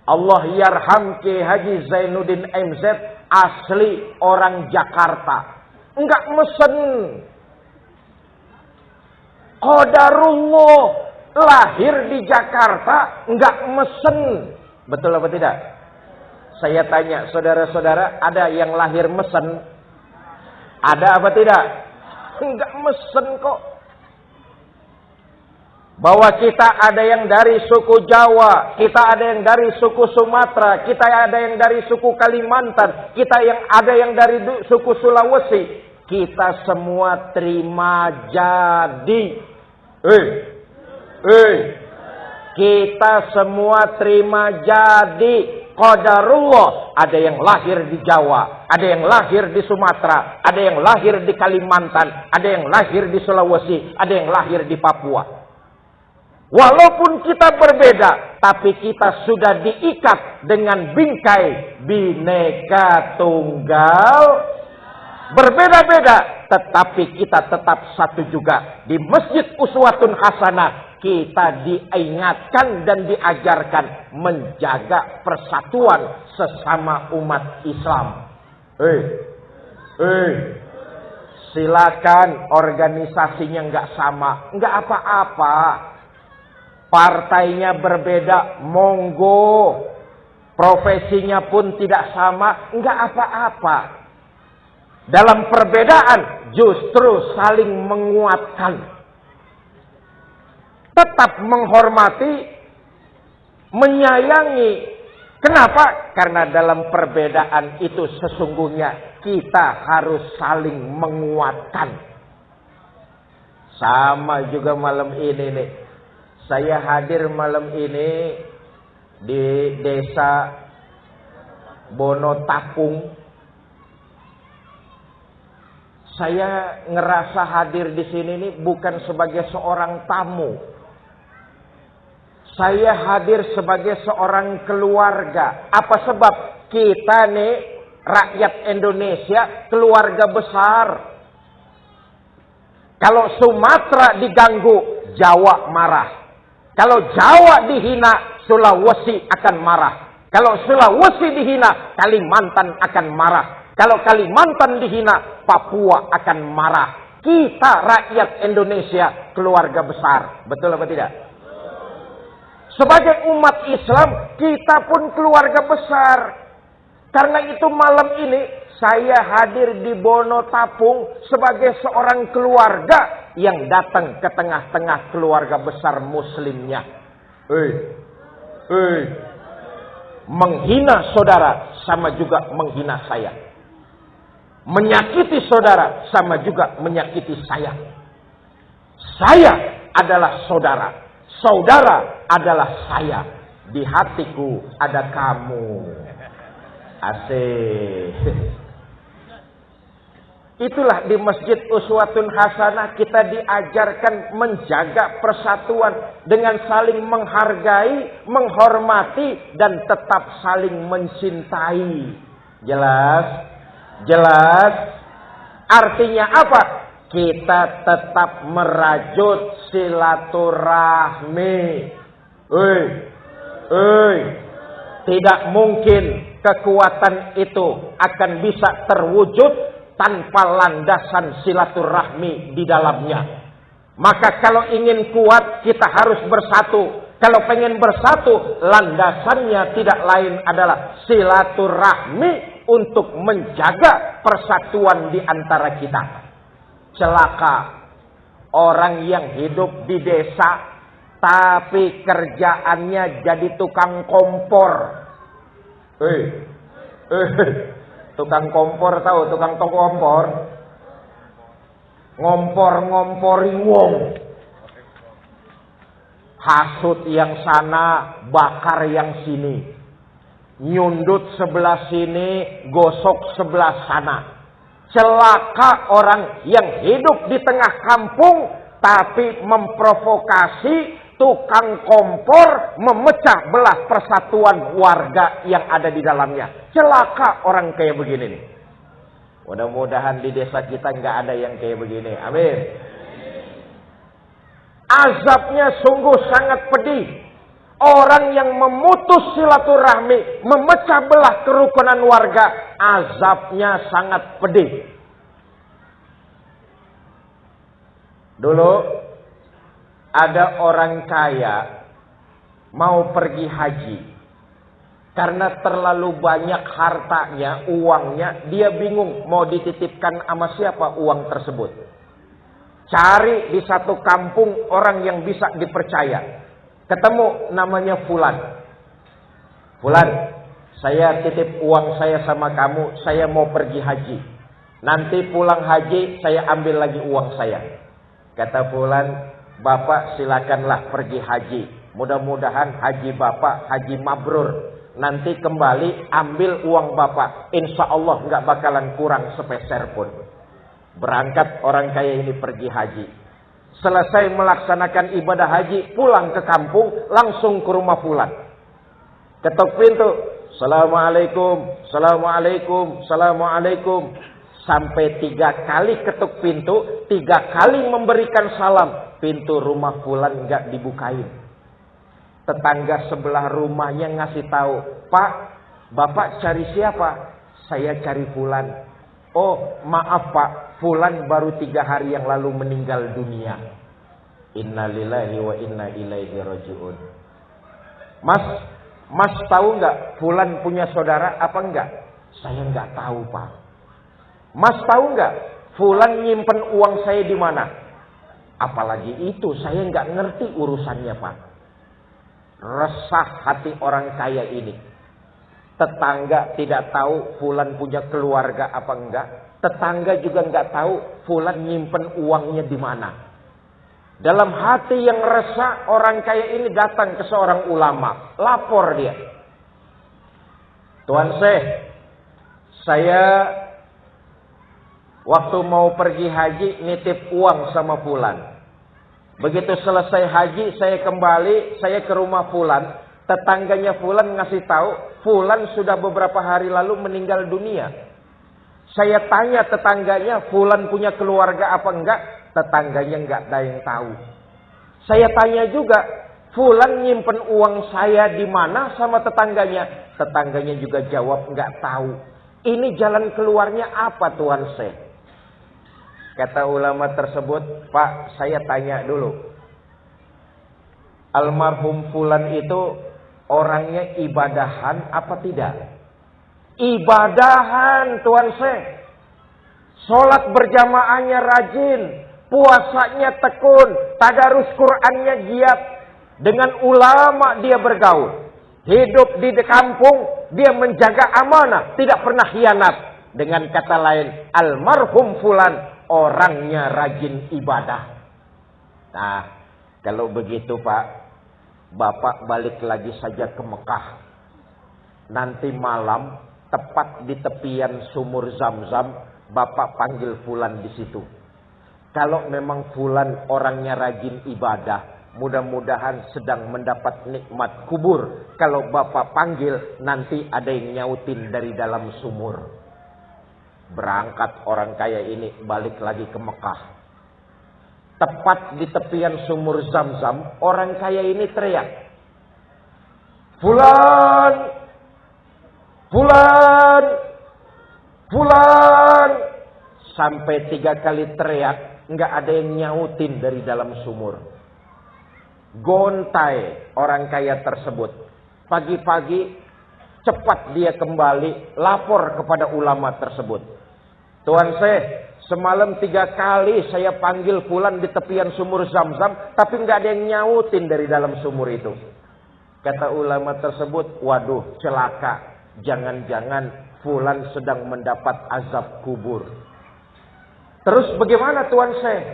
Allah yarham Ki Haji Zainuddin MZ, asli orang Jakarta. Enggak mesen. Qadarullah. Lahir di Jakarta, enggak mesen. Betul apa tidak? Saya tanya, saudara-saudara, ada yang lahir mesen? Ada apa tidak? Enggak mesen kok. Bahwa kita ada yang dari suku Jawa, kita ada yang dari suku Sumatera, kita ada yang dari suku Kalimantan, kita ada yang dari suku Sulawesi. Kita semua terima jadi. Kita semua terima jadi. Qadarullah. Ada yang lahir di Jawa, ada yang lahir di Sumatera, ada yang lahir di Kalimantan, ada yang lahir di Sulawesi, ada yang lahir di Papua. Walaupun kita berbeda, tapi kita sudah diikat dengan bingkai Bhinneka Tunggal. Berbeda-beda, tetapi kita tetap satu juga. Di Masjid Uswatun Hasanah, kita diingatkan dan diajarkan menjaga persatuan sesama umat Islam. Silakan organisasinya nggak sama, nggak apa-apa. Partainya berbeda, monggo. Profesinya pun tidak sama, nggak apa-apa. Dalam perbedaan justru saling menguatkan. Tetap menghormati, menyayangi. Kenapa? Karena dalam perbedaan itu sesungguhnya kita harus saling menguatkan. Sama juga malam ini nih. Saya hadir malam ini di desa Bonotapung. Saya ngerasa hadir di sini nih bukan sebagai seorang tamu. Saya hadir sebagai seorang keluarga. Apa sebab? Kita nih rakyat Indonesia keluarga besar. Kalau Sumatera diganggu, Jawa marah. Kalau Jawa dihina, Sulawesi akan marah. Kalau Sulawesi dihina, Kalimantan akan marah. Kalau Kalimantan dihina, Papua akan marah. Kita rakyat Indonesia keluarga besar. Betul apa tidak? Sebagai umat Islam, kita pun keluarga besar. Karena itu malam ini, saya hadir di Bonotapung sebagai seorang keluarga yang datang ke tengah-tengah keluarga besar muslimnya. Menghina saudara sama juga menghina saya. Menyakiti saudara sama juga menyakiti saya. Saya adalah saudara. Saudara adalah saya. Di hatiku ada kamu. Asik. Itulah di Masjid Uswatun Hasanah kita diajarkan menjaga persatuan dengan saling menghargai, menghormati, dan tetap saling mencintai. Jelas? Jelas? Artinya apa? Kita tetap merajut silaturahmi. Tidak mungkin kekuatan itu akan bisa terwujud tanpa landasan silaturahmi di dalamnya. Maka kalau ingin kuat, kita harus bersatu. Kalau pengen bersatu, landasannya tidak lain adalah silaturahmi untuk menjaga persatuan di antara kita. Celaka orang yang hidup di desa tapi kerjaannya jadi tukang kompor. Tukang kompor tahu, tukang toko kompor. Ngompor-ngompori wong. Hasut yang sana, bakar yang sini. Nyundut sebelah sini, gosok sebelah sana. Celaka orang yang hidup di tengah kampung tapi memprovokasi tukang kompor memecah belah persatuan warga yang ada di dalamnya. Celaka orang kayak begini nih. Mudah-mudahan di desa kita nggak ada yang kayak begini. Amin. Azabnya sungguh sangat pedih. Orang yang memutus silaturahmi, memecah belah kerukunan warga, azabnya sangat pedih. Dulu ada orang kaya mau pergi haji. Karena terlalu banyak hartanya, uangnya, dia bingung mau dititipkan sama siapa uang tersebut. Cari di satu kampung orang yang bisa dipercaya. Ketemu namanya Fulan. Fulan, saya titip uang saya sama kamu, saya mau pergi haji. Nanti pulang haji, saya ambil lagi uang saya. Kata Fulan, Bapak silakanlah pergi haji. Mudah-mudahan haji Bapak haji mabrur. Nanti kembali ambil uang Bapak. Insya Allah nggak bakalan kurang sepeser pun. Berangkat orang kaya ini pergi haji. Selesai melaksanakan ibadah haji, pulang ke kampung, langsung ke rumah Fulan. Ketuk pintu. Assalamualaikum, Assalamualaikum, Assalamualaikum. Sampai 3 kali ketuk pintu, 3 kali memberikan salam. Pintu rumah Fulan nggak dibukain. Tetangga sebelah rumahnya ngasih tahu, Pak, Bapak cari siapa? Saya cari Fulan. Oh, maaf Pak, Fulan baru 3 hari yang lalu meninggal dunia. Innalillahi wa inna ilaihi rajiun. Mas tahu nggak Fulan punya saudara apa enggak? Saya nggak tahu Pak. Mas tahu nggak Fulan nyimpen uang saya di mana? Apalagi itu saya nggak ngerti urusannya Pak. Resah hati orang kaya ini. Tetangga tidak tahu Fulan punya keluarga apa enggak. Tetangga juga enggak tahu Fulan nyimpen uangnya di mana. Dalam hati yang resah, orang kaya ini datang ke seorang ulama. Lapor dia. Tuan Syekh, saya waktu mau pergi haji nitip uang sama Fulan. Begitu selesai haji, saya kembali, saya ke rumah Fulan. Tetangganya Fulan ngasih tahu, Fulan sudah beberapa hari lalu meninggal dunia. Saya tanya tetangganya, Fulan punya keluarga apa enggak? Tetangganya enggak ada yang tahu. Saya tanya juga, Fulan nyimpen uang saya di mana sama tetangganya? Tetangganya juga jawab enggak tahu. Ini jalan keluarnya apa Tuan Syekh? Kata ulama tersebut, Pak, saya tanya dulu. Almarhum Fulan itu orangnya ibadahan apa tidak? Ibadahan Tuan Syekh. Sholat berjamaahnya rajin. Puasanya tekun. Tadarus Qur'annya giat. Dengan ulama dia bergaul. Hidup di kampung. Dia menjaga amanah. Tidak pernah khianat. Dengan kata lain. Almarhum Fulan. Orangnya rajin ibadah. Nah, kalau begitu Pak. Bapak balik lagi saja ke Mekah. Nanti malam, tepat di tepian sumur Zam-Zam, Bapak panggil Fulan di situ. Kalau memang Fulan orangnya rajin ibadah, mudah-mudahan sedang mendapat nikmat kubur. Kalau Bapak panggil, nanti ada yang nyautin dari dalam sumur. Berangkat orang kaya ini balik lagi ke Mekah. Tepat di tepian sumur Zam-Zam, orang kaya ini teriak. Fulan! Fulan! Fulan! Sampai 3 kali teriak, nggak ada yang nyautin dari dalam sumur. Gontai orang kaya tersebut. Pagi-pagi, cepat dia kembali, lapor kepada ulama tersebut. Tuan Syekh, Semalam 3 kali saya panggil fulan di tepian sumur Zam-Zam, tapi nggak ada yang nyautin dari dalam sumur itu. Kata ulama tersebut, waduh celaka. Jangan-jangan fulan sedang mendapat azab kubur. Terus bagaimana Tuan Syekh?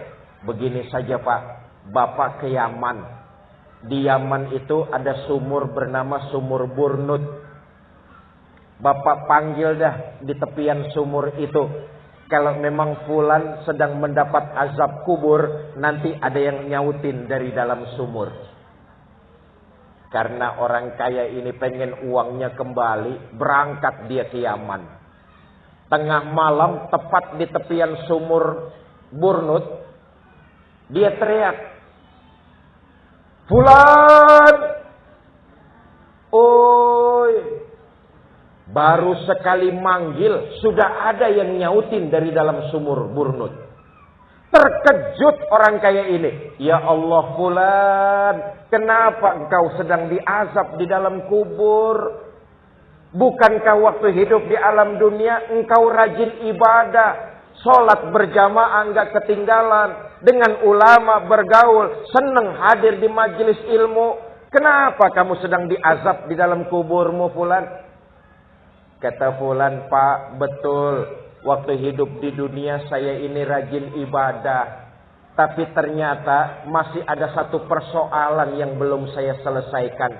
Begini saja Pak, Bapak ke Yaman. Di Yaman itu ada sumur bernama Sumur Burnut. Bapak panggil dah di tepian sumur itu. Kalau memang fulan sedang mendapat azab kubur, nanti ada yang nyautin dari dalam sumur. Karena orang kaya ini pengen uangnya kembali, berangkat dia ke Yaman. Tengah malam, tepat di tepian sumur Burnut, dia teriak, "Fulan! Oi!" Baru sekali manggil, sudah ada yang nyautin dari dalam sumur Burnut. Terkejut orang kaya ini. Ya Allah fulan, kenapa engkau sedang diazab di dalam kubur? Bukankah waktu hidup di alam dunia engkau rajin ibadah, sholat berjamaah enggak ketinggalan, dengan ulama bergaul, senang hadir di majelis ilmu. Kenapa kamu sedang diazab di dalam kuburmu fulan? Kata fulan, Pak, betul. Waktu hidup di dunia saya ini rajin ibadah. Tapi ternyata masih ada satu persoalan yang belum saya selesaikan.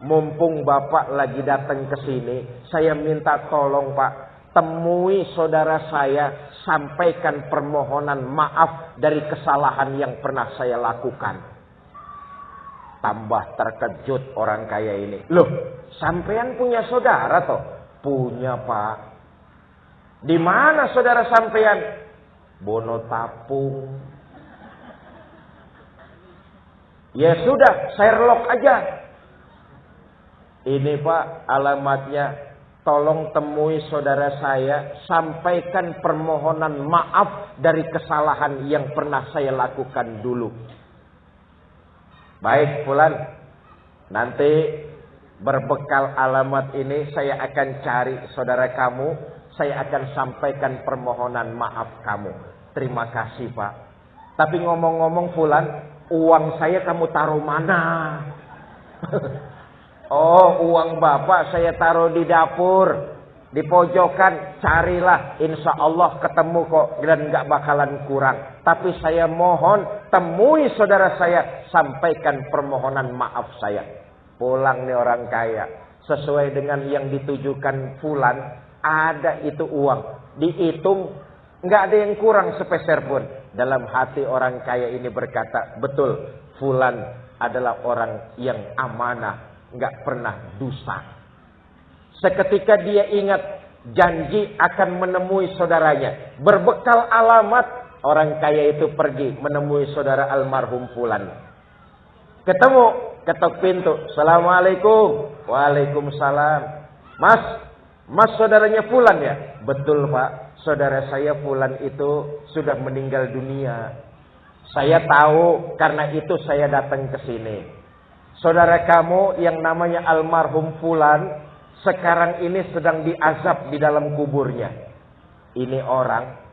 Mumpung Bapak lagi datang ke sini, saya minta tolong Pak, temui saudara saya, sampaikan permohonan maaf dari kesalahan yang pernah saya lakukan. Tambah terkejut orang kaya ini. Loh, sampean punya saudara toh? Punya Pak. Di mana saudara sampean? Bono Tapung. Ya sudah, Sherlock aja. Ini Pak alamatnya. Tolong temui saudara saya, sampaikan permohonan maaf dari kesalahan yang pernah saya lakukan dulu. Baik fulan, nanti berbekal alamat ini saya akan cari saudara kamu. Saya akan sampaikan permohonan maaf kamu. Terima kasih Pak. Tapi ngomong-ngomong fulan, uang saya kamu taruh mana? Oh, uang Bapak saya taruh di dapur, di pojokan. Carilah, insya Allah ketemu kok dan gak bakalan kurang. Tapi saya mohon temui saudara saya, sampaikan permohonan maaf saya. Pulang nih orang kaya. Sesuai dengan yang ditujukan fulan, ada itu uang. Dihitung, nggak ada yang kurang sepeser pun. Dalam hati orang kaya ini berkata, betul, fulan adalah orang yang amanah, nggak pernah dusta. Seketika dia ingat janji akan menemui saudaranya. Berbekal alamat, orang kaya itu pergi menemui saudara almarhum fulan. Ketemu. Ketok pintu. Assalamualaikum. Waalaikumsalam. Mas saudaranya fulan ya? Betul Pak. Saudara saya fulan itu sudah meninggal dunia. Saya tahu, karena itu saya datang ke sini. Saudara kamu yang namanya almarhum fulan sekarang ini sedang diazab di dalam kuburnya. Ini orang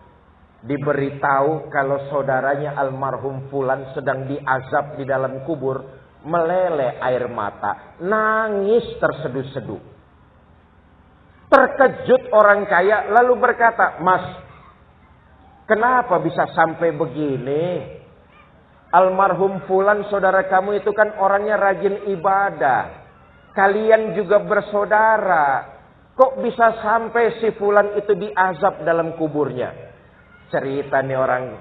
diberitahu kalau saudaranya almarhum fulan sedang diazab di dalam kubur. Meleleh air mata, nangis terseduh-seduh. Terkejut orang kaya lalu berkata, Mas, kenapa bisa sampai begini? Almarhum fulan saudara kamu itu kan orangnya rajin ibadah. Kalian juga bersaudara. Kok bisa sampai si fulan itu diazab dalam kuburnya? Cerita nih orang,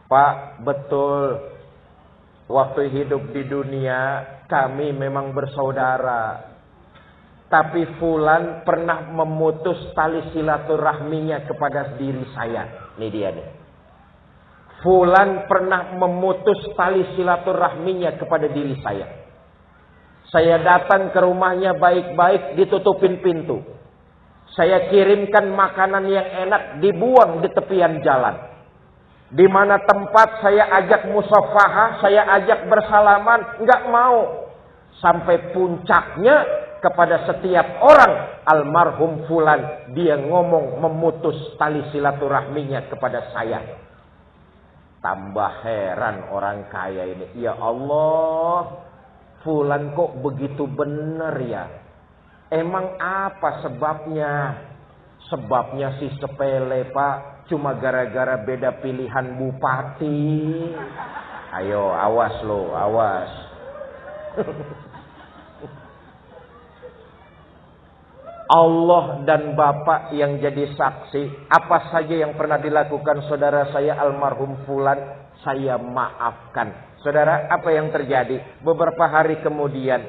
Pak, betul. Waktu hidup di dunia kami memang bersaudara. Tapi fulan pernah memutus tali silaturahminya kepada diri saya. Ini dia nih. Fulan pernah memutus tali silaturahminya kepada diri saya. Saya datang ke rumahnya baik-baik, ditutupin pintu. Saya kirimkan makanan yang enak, dibuang di tepian jalan. Di mana tempat saya ajak musafahah, saya ajak bersalaman, nggak mau. Sampai puncaknya kepada setiap orang, almarhum fulan, dia ngomong memutus tali silaturahminya kepada saya. Tambah heran orang kaya ini. Ya Allah, fulan kok begitu benar ya? Emang apa sebabnya? Sebabnya sih sepele Pak, cuma gara-gara beda pilihan bupati. Ayo awas lo, awas. Allah dan Bapak yang jadi saksi, apa saja yang pernah dilakukan saudara saya almarhum fulan, saya maafkan. Saudara, apa yang terjadi? Beberapa hari kemudian,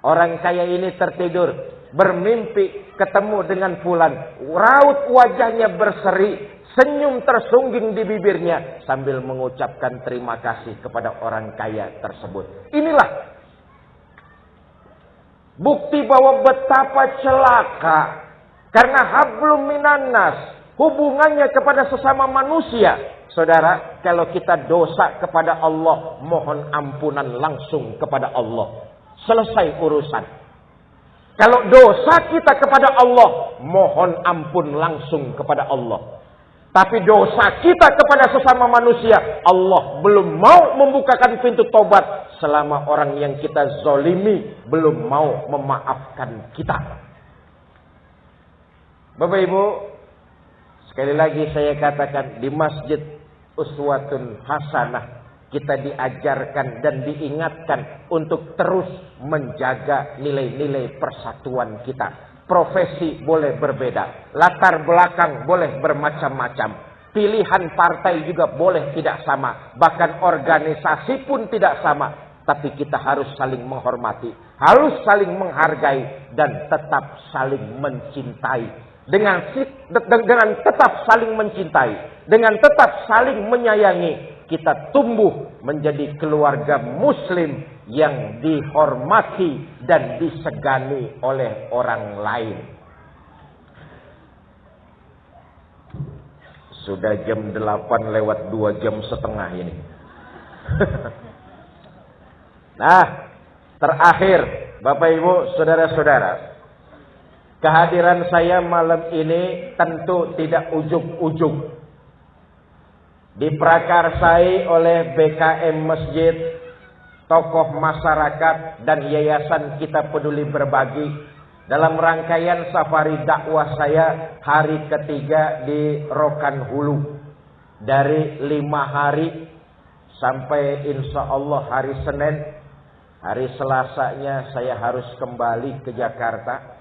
orang kaya ini tertidur, bermimpi ketemu dengan fulan. Raut wajahnya berseri, senyum tersungging di bibirnya sambil mengucapkan terima kasih kepada orang kaya tersebut. Inilah bukti bahwa betapa celaka karena hablum minannas, hubungannya kepada sesama manusia. Saudara, kalau kita dosa kepada Allah, mohon ampunan langsung kepada Allah. Selesai urusan. Kalau dosa kita kepada Allah, mohon ampun langsung kepada Allah. Tapi dosa kita kepada sesama manusia, Allah belum mau membukakan pintu tobat selama orang yang kita zolimi belum mau memaafkan kita. Bapak Ibu, sekali lagi saya katakan, di Masjid Uswatun Hasanah kita diajarkan dan diingatkan untuk terus menjaga nilai-nilai persatuan kita. Profesi boleh berbeda, latar belakang boleh bermacam-macam, pilihan partai juga boleh tidak sama, bahkan organisasi pun tidak sama. Tapi kita harus saling menghormati, harus saling menghargai, dan tetap saling mencintai. Dengan tetap saling mencintai, dengan tetap saling menyayangi, kita tumbuh menjadi keluarga muslim yang dihormati dan disegani oleh orang lain. Sudah jam 8 lewat 2 jam setengah ini. Nah, terakhir Bapak Ibu, saudara-saudara, kehadiran saya malam ini tentu tidak ujug-ujug. Diprakarsai oleh BKM Masjid, tokoh masyarakat, dan Yayasan Kita Peduli Berbagi dalam rangkaian safari dakwah saya hari ketiga di Rokan Hulu. Dari 5 hari sampai insya Allah hari Senin. Hari Selasanya saya harus kembali ke Jakarta.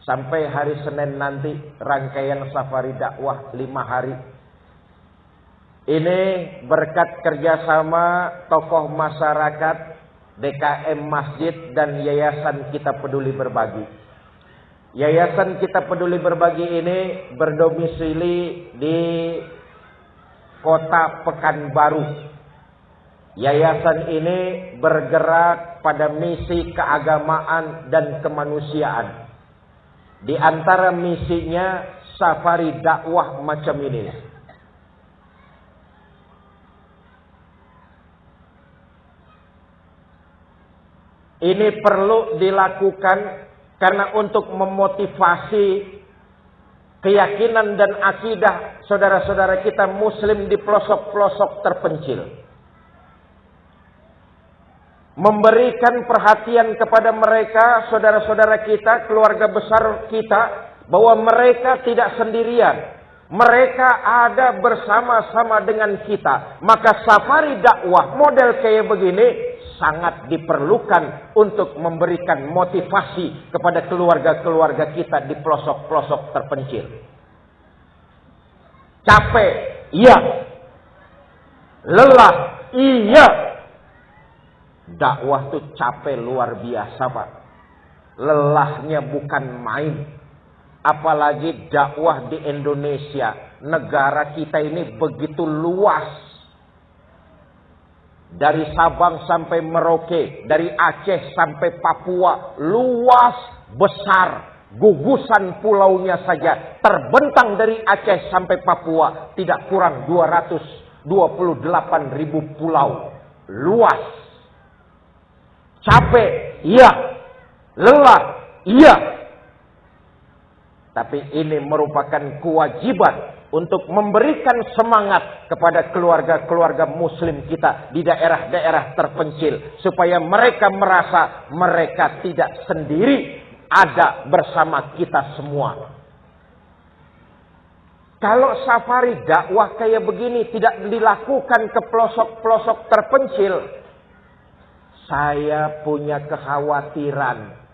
Sampai hari Senin nanti rangkaian safari dakwah 5 hari. Ini berkat kerjasama tokoh masyarakat, DKM Masjid, dan Yayasan Kita Peduli Berbagi. Yayasan Kita Peduli Berbagi ini berdomisili di Kota Pekanbaru. Yayasan ini bergerak pada misi keagamaan dan kemanusiaan. Di antara misinya safari dakwah macam ini. Ini perlu dilakukan karena untuk memotivasi keyakinan dan akidah saudara-saudara kita muslim di pelosok-pelosok terpencil. Memberikan perhatian kepada mereka, saudara-saudara kita, keluarga besar kita, bahwa mereka tidak sendirian. Mereka ada bersama-sama dengan kita. Maka safari dakwah model kayak begini sangat diperlukan untuk memberikan motivasi kepada keluarga-keluarga kita di pelosok-pelosok terpencil. Capek, iya. Lelah, iya. Dakwah itu capek luar biasa, Pak. Lelahnya bukan main. Apalagi dakwah di Indonesia. Negara kita ini begitu luas. Dari Sabang sampai Merauke, dari Aceh sampai Papua, luas, besar, gugusan pulaunya saja terbentang dari Aceh sampai Papua, tidak kurang 228.000 pulau, luas. Capek, iya. Lelah, Iya. Tapi ini merupakan kewajiban untuk memberikan semangat kepada keluarga-keluarga muslim kita di daerah-daerah terpencil. Supaya mereka merasa mereka tidak sendiri, ada bersama kita semua. Kalau safari dakwah kayak begini tidak dilakukan ke pelosok-pelosok terpencil, saya punya kekhawatiran.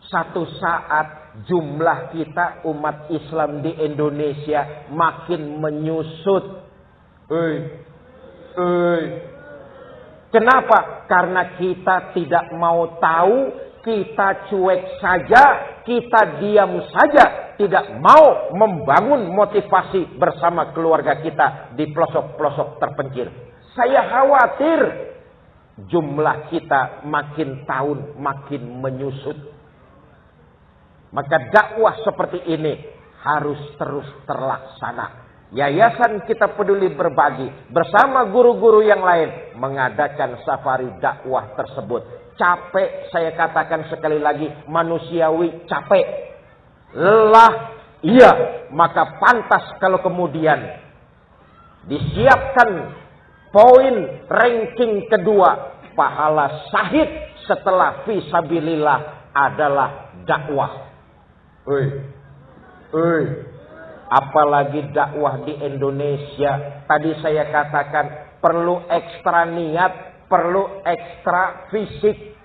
Satu saat jumlah kita umat Islam di Indonesia makin menyusut. Kenapa? Karena kita tidak mau tahu, kita cuek saja, kita diam saja, tidak mau membangun motivasi bersama keluarga kita di pelosok-pelosok terpencil. Saya khawatir jumlah kita makin tahun makin menyusut. Maka dakwah seperti ini harus terus terlaksana. Yayasan Kita Peduli Berbagi bersama guru-guru yang lain mengadakan safari dakwah tersebut. Capek, saya katakan sekali lagi, manusiawi capek. Lelah, iya. Maka pantas kalau kemudian disiapkan poin ranking kedua. Pahala syahid setelah fisabilillah adalah dakwah. Apalagi dakwah di Indonesia. Tadi saya katakan perlu ekstra niat, perlu ekstra fisik.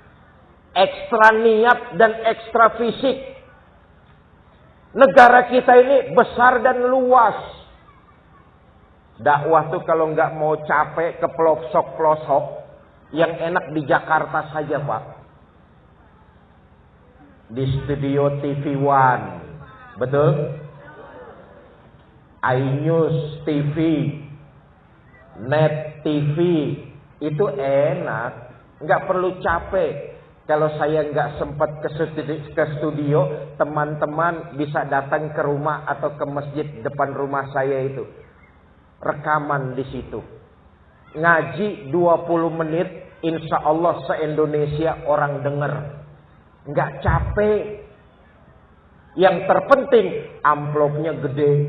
Ekstra niat dan ekstra fisik. Negara kita ini besar dan luas. Dakwah tuh kalau nggak mau capek ke pelosok-pelosok, yang enak di Jakarta saja, Pak. Di studio TV One, betul? iNews TV, Net TV, itu enak, nggak perlu capek. Kalau saya nggak sempat ke studio, teman-teman bisa datang ke rumah atau ke masjid depan rumah saya itu, rekaman di situ, ngaji 20 menit, insya Allah se-Indonesia orang dengar. Nggak capek. Yang terpenting amplopnya gede.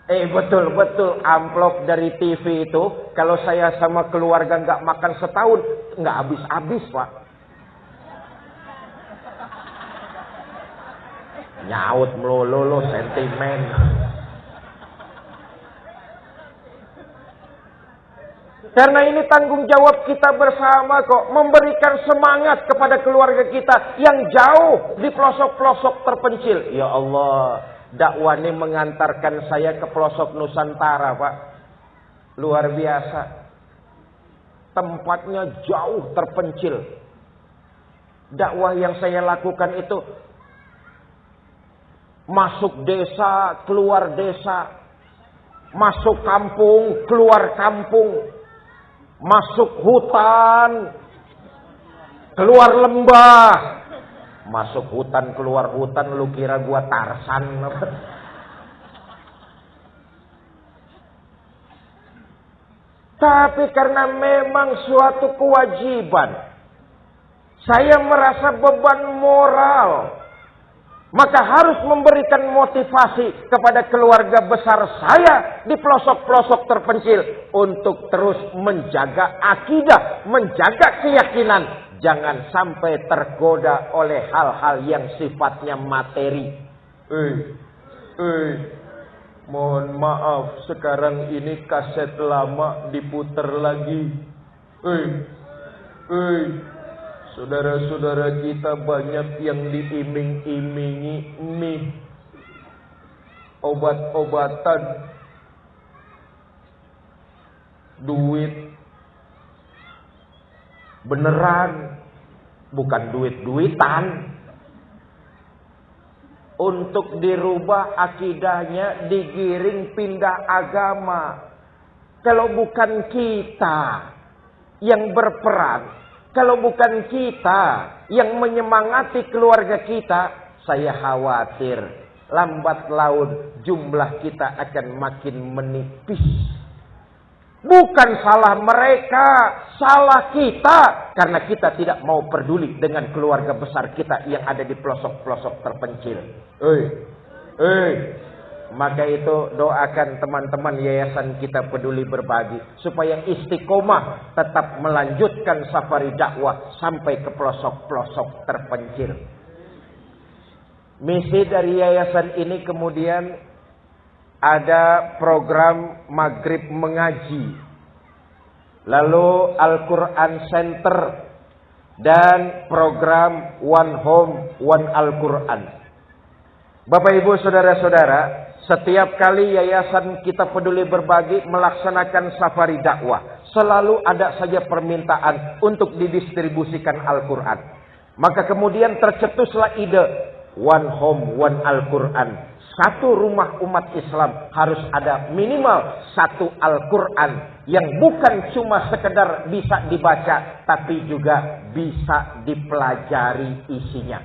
Betul-betul amplop dari TV itu, kalau saya sama keluarga nggak makan setahun, nggak habis-habis, Pak. Nyaut melulu sentimen. Karena ini tanggung jawab kita bersama kok. Memberikan semangat kepada keluarga kita yang jauh di pelosok-pelosok terpencil. Ya Allah, dakwah ini mengantarkan saya ke pelosok Nusantara, Pak. Luar biasa. Tempatnya jauh terpencil. Dakwah yang saya lakukan itu masuk desa, keluar desa. Masuk kampung, keluar kampung. Masuk hutan, keluar lembah. Masuk hutan, keluar hutan, lu kira gua Tarsan apa? Tapi karena memang suatu kewajiban, saya merasa beban moral. Maka harus memberikan motivasi kepada keluarga besar saya di pelosok-pelosok terpencil untuk terus menjaga akidah, menjaga keyakinan. Jangan sampai tergoda oleh hal-hal yang sifatnya materi. Mohon maaf, sekarang ini kaset lama diputar lagi. Saudara-saudara kita banyak yang diiming-imingi mie, obat-obatan, duit. Beneran, bukan duit-duitan. Untuk dirubah akidahnya, digiring pindah agama. Kalau bukan kita yang berperan, kalau bukan kita yang menyemangati keluarga kita, saya khawatir lambat laun jumlah kita akan makin menipis. Bukan salah mereka, salah kita. Karena kita tidak mau peduli dengan keluarga besar kita yang ada di pelosok-pelosok terpencil. Maka itu doakan teman-teman yayasan kita peduli berbagi. Supaya istiqomah tetap melanjutkan safari dakwah sampai ke pelosok-pelosok terpencil. Misi dari yayasan ini kemudian ada program Maghrib Mengaji, lalu Al-Quran Center, dan program One Home, One Al-Quran. Bapak Ibu Saudara-saudara, setiap kali yayasan kita peduli berbagi melaksanakan safari dakwah, selalu ada saja permintaan untuk didistribusikan Al-Quran. Maka kemudian tercetuslah ide One Home, One Al-Quran. Satu rumah umat Islam harus ada minimal satu Al-Quran yang bukan cuma sekedar bisa dibaca, tapi juga bisa dipelajari isinya.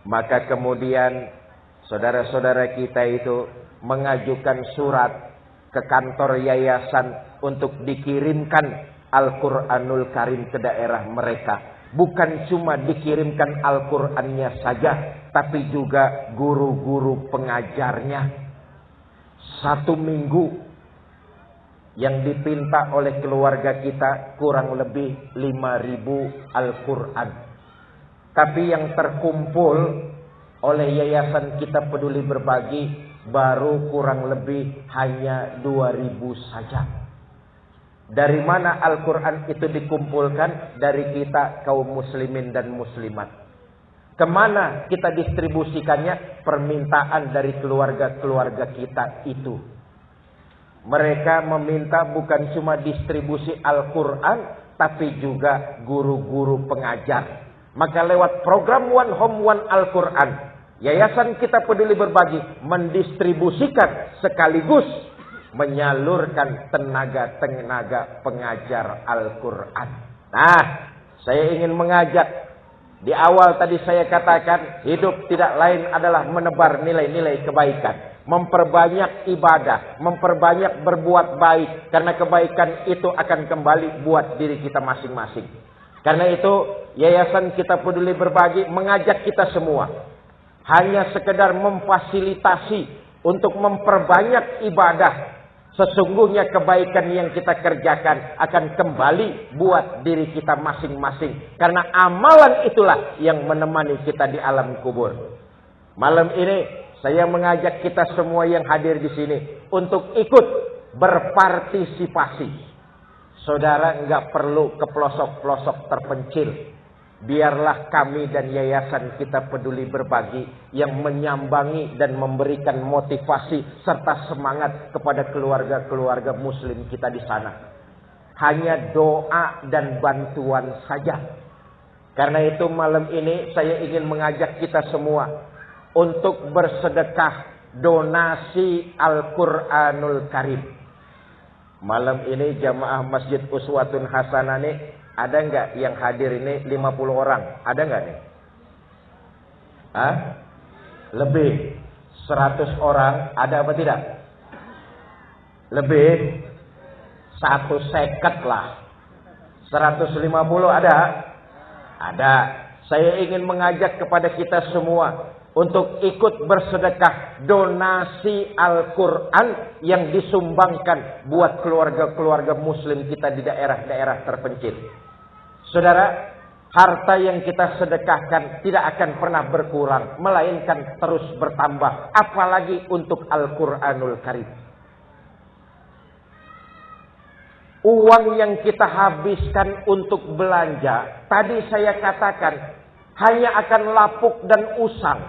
Maka kemudian saudara-saudara kita itu mengajukan surat ke kantor yayasan untuk dikirimkan Al-Quranul Karim ke daerah mereka. Bukan cuma dikirimkan Al-Qurannya saja, tapi juga guru-guru pengajarnya. 1 minggu yang dipinta oleh keluarga kita kurang lebih 5.000 Al-Quran. Tapi yang terkumpul oleh yayasan kita peduli berbagi baru kurang lebih hanya 2.000 saja. Dari mana Al-Quran itu dikumpulkan? Dari kita kaum muslimin dan muslimat. Kemana kita distribusikannya? Permintaan dari keluarga-keluarga kita itu. Mereka meminta bukan cuma distribusi Al-Quran, tapi juga guru-guru pengajar. Maka lewat program One Home One Al-Quran, yayasan kita peduli berbagi mendistribusikan sekaligus menyalurkan tenaga-tenaga pengajar Al-Quran. Nah, saya ingin mengajak. Di awal tadi saya katakan, hidup tidak lain adalah menebar nilai-nilai kebaikan. Memperbanyak ibadah, memperbanyak berbuat baik. Karena kebaikan itu akan kembali buat diri kita masing-masing. Karena itu, yayasan kita peduli berbagi mengajak kita semua. Hanya sekedar memfasilitasi untuk memperbanyak ibadah. Sesungguhnya kebaikan yang kita kerjakan akan kembali buat diri kita masing-masing. Karena amalan itulah yang menemani kita di alam kubur. Malam ini saya mengajak kita semua yang hadir di sini untuk ikut berpartisipasi. Saudara enggak perlu ke pelosok-pelosok terpencil. Biarlah kami dan yayasan kita peduli berbagi yang menyambangi dan memberikan motivasi serta semangat kepada keluarga-keluarga muslim kita di sana. Hanya doa dan bantuan saja. Karena itu malam ini saya ingin mengajak kita semua untuk bersedekah donasi Al-Quranul Karim. Malam ini jamaah Masjid Uswatun Hasanah nih, ada nggak yang hadir ini 50 orang? Ada nggak nih? Hah? Lebih 100 orang, ada apa tidak? Lebih 150 lah. 150 ada? Ada. Saya ingin mengajak kepada kita semua untuk ikut bersedekah donasi Al-Quran yang disumbangkan buat keluarga-keluarga muslim kita di daerah-daerah terpencil. Saudara, harta yang kita sedekahkan tidak akan pernah berkurang, melainkan terus bertambah, apalagi untuk Al-Quranul Karim. Uang yang kita habiskan untuk belanja, tadi saya katakan, hanya akan lapuk dan usang.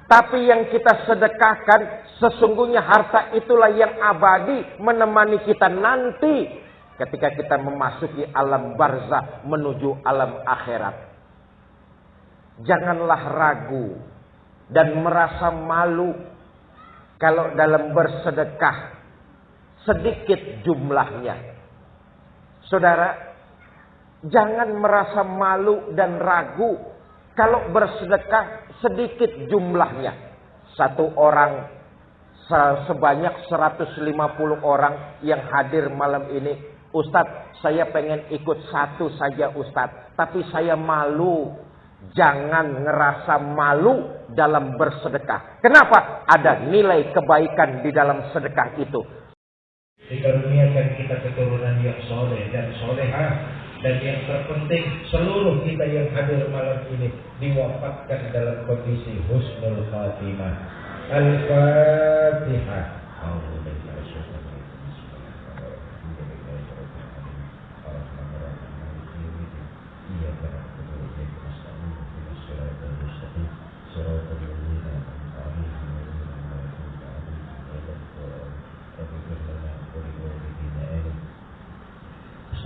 Tapi yang kita sedekahkan, sesungguhnya harta itulah yang abadi menemani kita nanti ketika kita memasuki alam barzah menuju alam akhirat. Janganlah ragu dan merasa malu kalau dalam bersedekah sedikit jumlahnya. Saudara, jangan merasa malu dan ragu kalau bersedekah sedikit jumlahnya. 1 orang sebanyak 150 orang yang hadir malam ini. Ustadz, saya pengen ikut satu saja Ustadz. Tapi saya malu. Jangan ngerasa malu dalam bersedekah. Kenapa? Ada nilai kebaikan di dalam sedekah itu. Dikaruniakan kita keturunan yang soleh dan solehah. Dan yang terpenting, seluruh kita yang hadir malam ini diwafatkan dalam kondisi husnul khatimah. Al-Fatihah.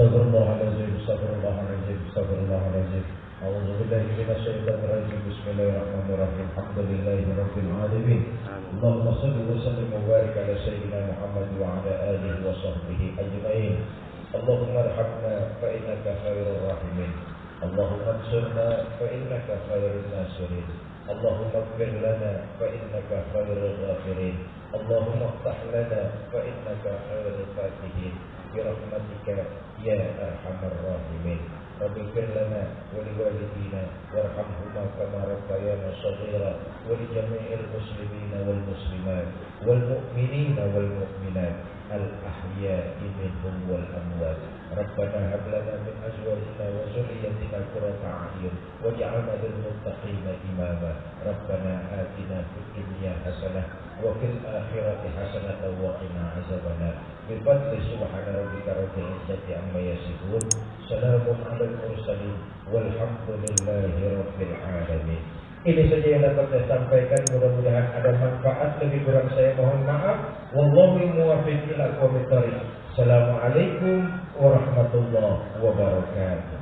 Astagfirullahaladzim, astagfirullahaladzim, astagfirullahaladzim. A'udzubillahi minasyaitonir rajim. Bismillahirrahmanirrahim. Alhamdulillahi rabbil alamin. Allahumma shalli wa sallim wa barik ala sayyidina Muhammad wa ala alihi wa sahbihi ajma'in. Allahumma arhamna fa innaka khairur rahimin. Allahumma ansurna fa innaka khairun nasirin. Allahumma ighfir lana fa innaka khairul ghafirin. Allahumma iftah lana fa innaka khairul fatihin. Birahmatika ya arhamar rahimin. Rabbighfir lana wa liwalidina warhamhuma kama rabbayana shaghira wa li jami'il muslimina wal muslimat wal mu'minina wal mu'minat al ahya'i minhum wal amwat. Rabbana hab lana min azwajina wa dhurriyyatina qurrata a'yun waj'alna lil muttaqina imama. Rabbana atina fid dunya hasanah wa fil akhirati hasanah wa qina azabannar. Bifadli subhana rabbika rabbil izzati amma yasifun. Salamun alal mursalin walhamdulillahi rabbil alamin. Ini saja yang dapat saya sampaikan. Mudah-mudahan ada manfaat. Lebih kurang saya mohon maaf. Wallahu muwaffiq ila aqwamit thoriq. Assalamualaikum warahmatullahi wabarakatuh.